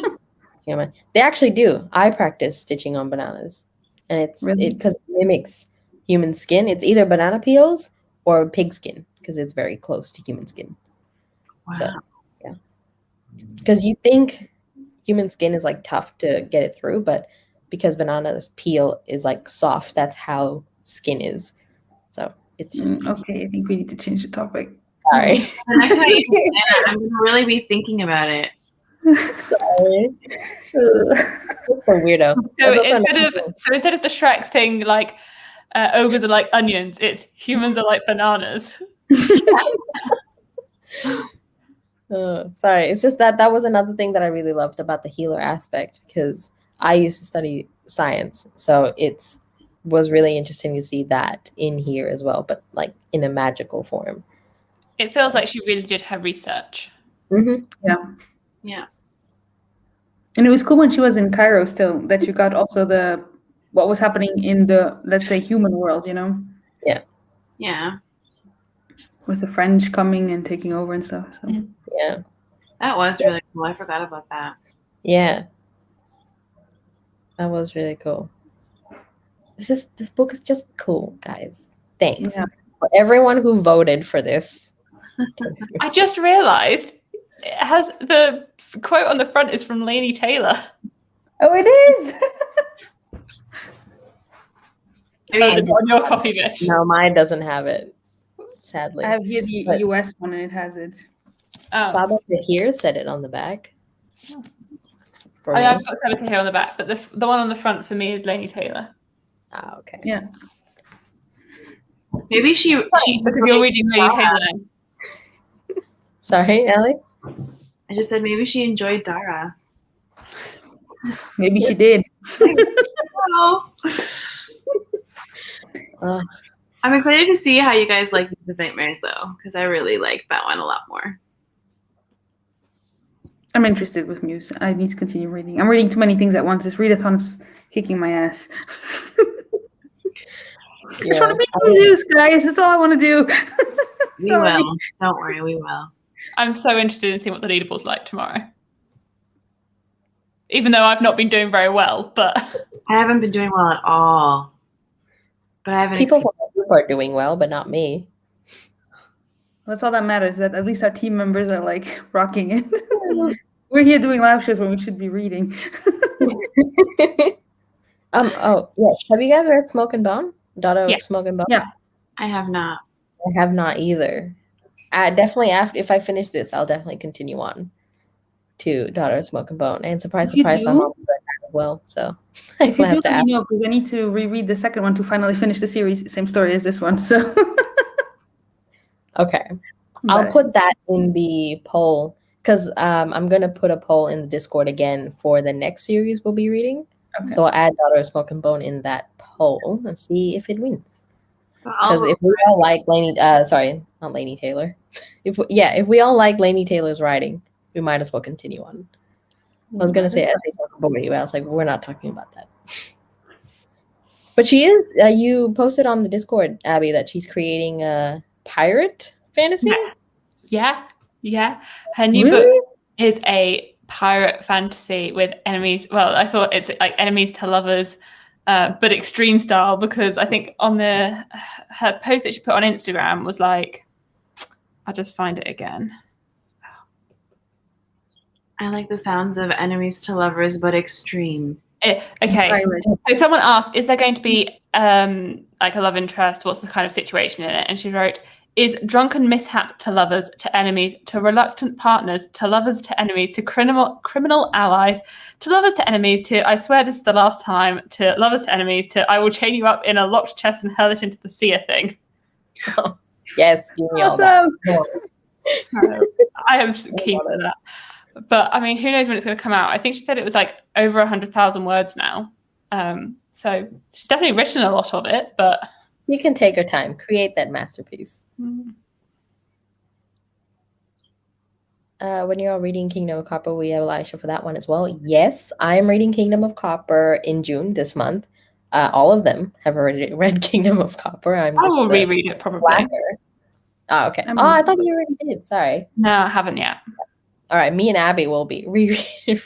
They actually do. I practice stitching on bananas, and it's because it mimics human skin. It's either banana peels or pig skin because it's very close to human skin. Wow. So, yeah. Because you think human skin is like tough to get it through, but because bananas peel is like soft, that's how skin is. So it's just okay. I think we need to change the topic. Sorry. The next time you do that, I'm gonna really be thinking about it. Sorry. That's so weirdo. So instead of the Shrek thing, like ogres are like onions, it's humans are like bananas. Sorry, it's just that was another thing that I really loved about the healer aspect because I used to study science, so it was really interesting to see that in here as well, but like in a magical form. It feels like she really did her research. Mm-hmm. Yeah. And it was cool when she was in Cairo still that you got also what was happening in the, let's say, human world, you know? Yeah. With the French coming and taking over and stuff. So. Yeah. That was really cool. I forgot about that. Yeah. That was really cool. This book is just cool, guys. Thanks. Yeah. For everyone who voted for this. I just realised it has the quote on the front is from Laini Taylor. Oh, it is. Is it on your copy, Vish? No, mine doesn't have it. Sadly. I have here the But- US one, and it has it. Oh. Baba here said it on the back. For me. I've got Senator here on the back, but the one on the front for me is Laini Taylor. Ah, okay. Yeah. Maybe she Because you're reading Laini Taylor now. Sorry, Ellie? I just said maybe she enjoyed Dara. Maybe she did. Oh. I'm excited to see how you guys like Mrs. Nightmares though, because I really like that one a lot more. I'm interested with Muse. I need to continue reading. I'm reading too many things at once. This readathon's kicking my ass. I just want to be Muse, guys. That's all I want to do. We will. Don't worry, we will. I'm so interested in seeing what the leaderboard's like tomorrow. Even though I've not been doing very well, but I haven't been doing well at all. But I haven't. People are doing well, but not me. That's all that matters. That at least our team members are like rocking it. We're here doing live shows when we should be reading. Oh yes. Have you guys read Smoke and Bone? Daughter of Smoke and Bone? Yeah. I have not. I have not either. Definitely after if I finish this, I'll definitely continue on to Daughter of Smoke and Bone. And surprise, my mom read that as well. So I If you have do, to let ask. me know because I need to reread the second one to finally finish the series. Same story as this one. So Okay. I'll put that in the poll because I'm gonna put a poll in the Discord again for the next series we'll be reading. Okay. So I'll add Daughter of Smoke and Bone in that poll and see if it wins. Because Because if we all like Laini, sorry, not Laini Taylor. If we all like Laini Taylor's writing, we might as well continue on. I was gonna say S.H. Okamoto, but I was like, we're not talking about that. But she is. You posted on the Discord, Abby, that she's creating a pirate fantasy. Yeah. Her new book is a pirate fantasy with enemies. Well, I thought it's like enemies to lovers, but extreme style. Because I think on her post that she put on Instagram was like, I'll just find it again. I like the sounds of enemies to lovers, but extreme. Okay. So someone asked, is there going to be like a love interest? What's the kind of situation in it? And she wrote, is drunken mishap to lovers, to enemies, to reluctant partners, to lovers, to enemies, to criminal allies, to lovers, to enemies, to I swear this is the last time, to lovers, to enemies, to I will chain you up in a locked chest and hurl it into the sea thing. Oh, yes, give me all that. I am keen for that. But I mean, who knows when it's going to come out? I think she said it was like over 100,000 words now. So she's definitely written a lot of it, but you can take her time, create that masterpiece. When you're all reading Kingdom of Copper, we have a live show for that one as well. Yes, I am reading Kingdom of Copper in June this month. All of them have already read Kingdom of Copper. I will reread it probably. Blacker. Oh, okay. I thought you already did. Sorry. No, I haven't yet. All right, me and Abby will be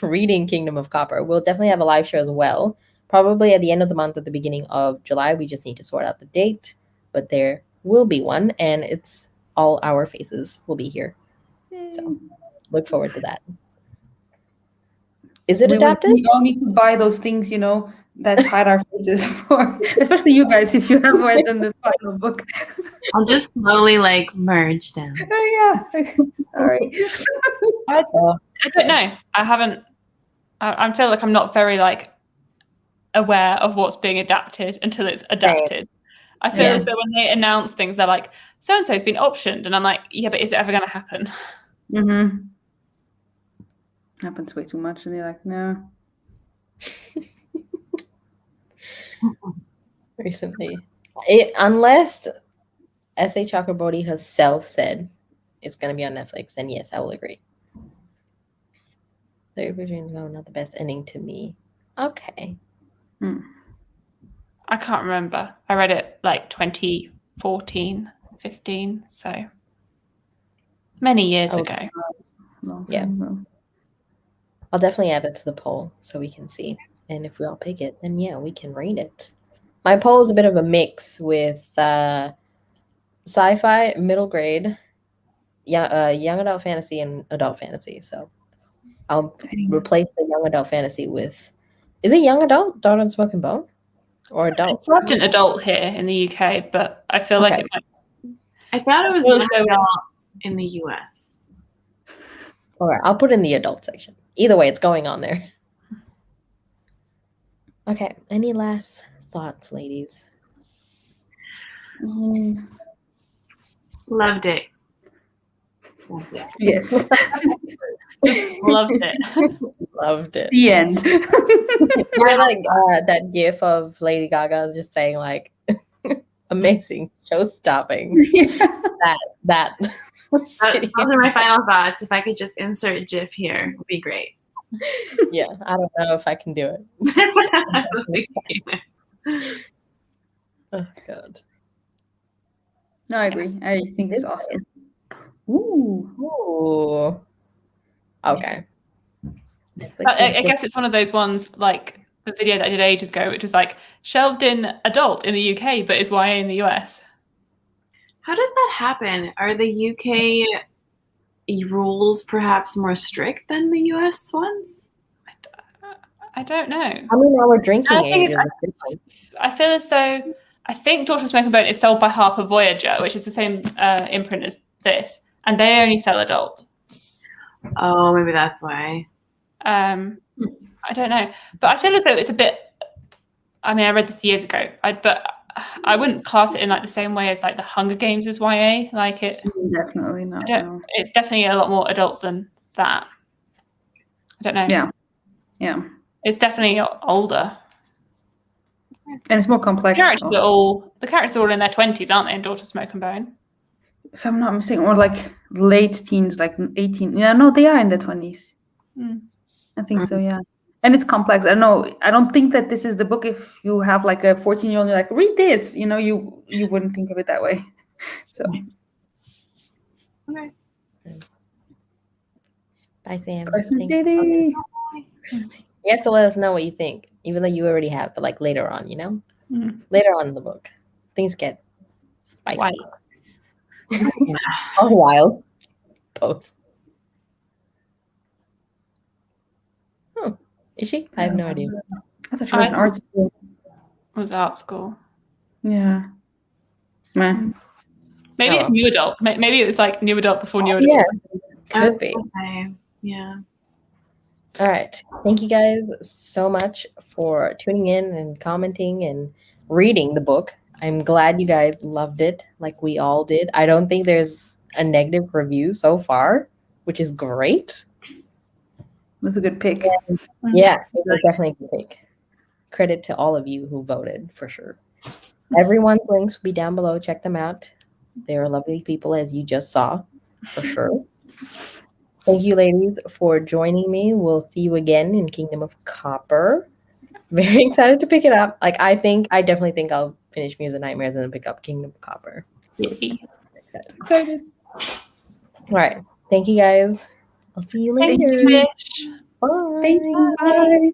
reading Kingdom of Copper. We'll definitely have a live show as well. Probably at the end of the month, at the beginning of July. We just need to sort out the date, but there will be one, and it's all our faces will be here. So look forward to that. Is it adapted? We all need to buy those things, that hide our faces for, especially you guys, if you haven't read the final book. I'll just slowly merge down. Oh yeah. All right. I don't know. I haven't. I feel like I'm not very aware of what's being adapted until it's adapted. I feel as though when they announce things, they're like, so and so's been optioned, and I'm like, yeah, but is it ever going to happen? Mm-hmm. Happens way too much, and they're like, no. Recently, unless S.A. Chakraborty herself said it's going to be on Netflix, then yes, I will agree. Not the best ending to me. Okay. I can't remember. I read it 2014, 15, so many years ago. Yeah. I'll definitely add it to the poll so we can see. And if we all pick it, then yeah, we can rate it. My poll is a bit of a mix with sci-fi, middle grade, young adult fantasy, and adult fantasy. So I'll replace the young adult fantasy with. Is it young adult? Daughter and Smoking Bone, or adult? It's often adult here in the UK, but I feel like it might. I thought it was Well, young so- adult in the US. All right, I'll put in the adult section. Either way, it's going on there. Okay. Any last thoughts, ladies? Loved it. Yes. Loved it. Loved it. The end. You're like that gif of Lady Gaga just saying like, amazing, show-stopping. That. Those are my final thoughts. If I could just insert GIF here, it would be great. Yeah, I don't know if I can do it. Oh God. No, I agree. I think it's awesome. Ooh. Okay. I guess it's one of those ones like the video that I did ages ago, which was like shelved in adult in the UK, but is YA in the US. How does that happen? Are the UK rules perhaps more strict than the US ones? I don't know. I mean, our drinking age is different. I feel as though I think Daughter of Smoke and Bone is sold by Harper Voyager, which is the same imprint as this, and they only sell adult. Oh, maybe that's why. I don't know, but I feel as though it's a bit. I mean, I read this years ago, but I wouldn't class it in like the same way as like the Hunger Games as YA. Like it, Definitely not. It's definitely a lot more adult than that. I don't know. Yeah. It's definitely older. And it's more complex. The characters are all in their 20s, aren't they? In Daughter of Smoke and Bone. If I'm not mistaken, or like late teens, like 18. Yeah, no, they are in their 20s. I think so, yeah. And it's complex. I don't know. I don't think that this is the book. If you have like a 14-year-old, you're like, read this. You know, you wouldn't think of it that way. So. Okay. Bye, Sam. Carson City. You have to let us know what you think, even though you already have, but like later on, you know? Later on in the book, things get spicy. Or wild. Both. Is she? I have no idea. I thought she was in art school. It was art school. Yeah. Man. Maybe it's new adult. Maybe it was like new adult before new adult. Yeah, could be. Yeah. All right. Thank you guys so much for tuning in and commenting and reading the book. I'm glad you guys loved it like we all did. I don't think there's a negative review so far, which is great. It was a good pick. Yeah, it was definitely a good pick. Credit to all of you who voted, for sure. Everyone's links will be down below. Check them out. They're lovely people, as you just saw, for sure. Thank you, ladies, for joining me. We'll see you again in Kingdom of Copper. Very excited to pick it up. Like, I definitely think I'll finish Muse of Nightmares and then pick up Kingdom of Copper. Excited. All right. Thank you, guys. I'll see you later. Thank you, Mish. Bye. Thank you. Bye.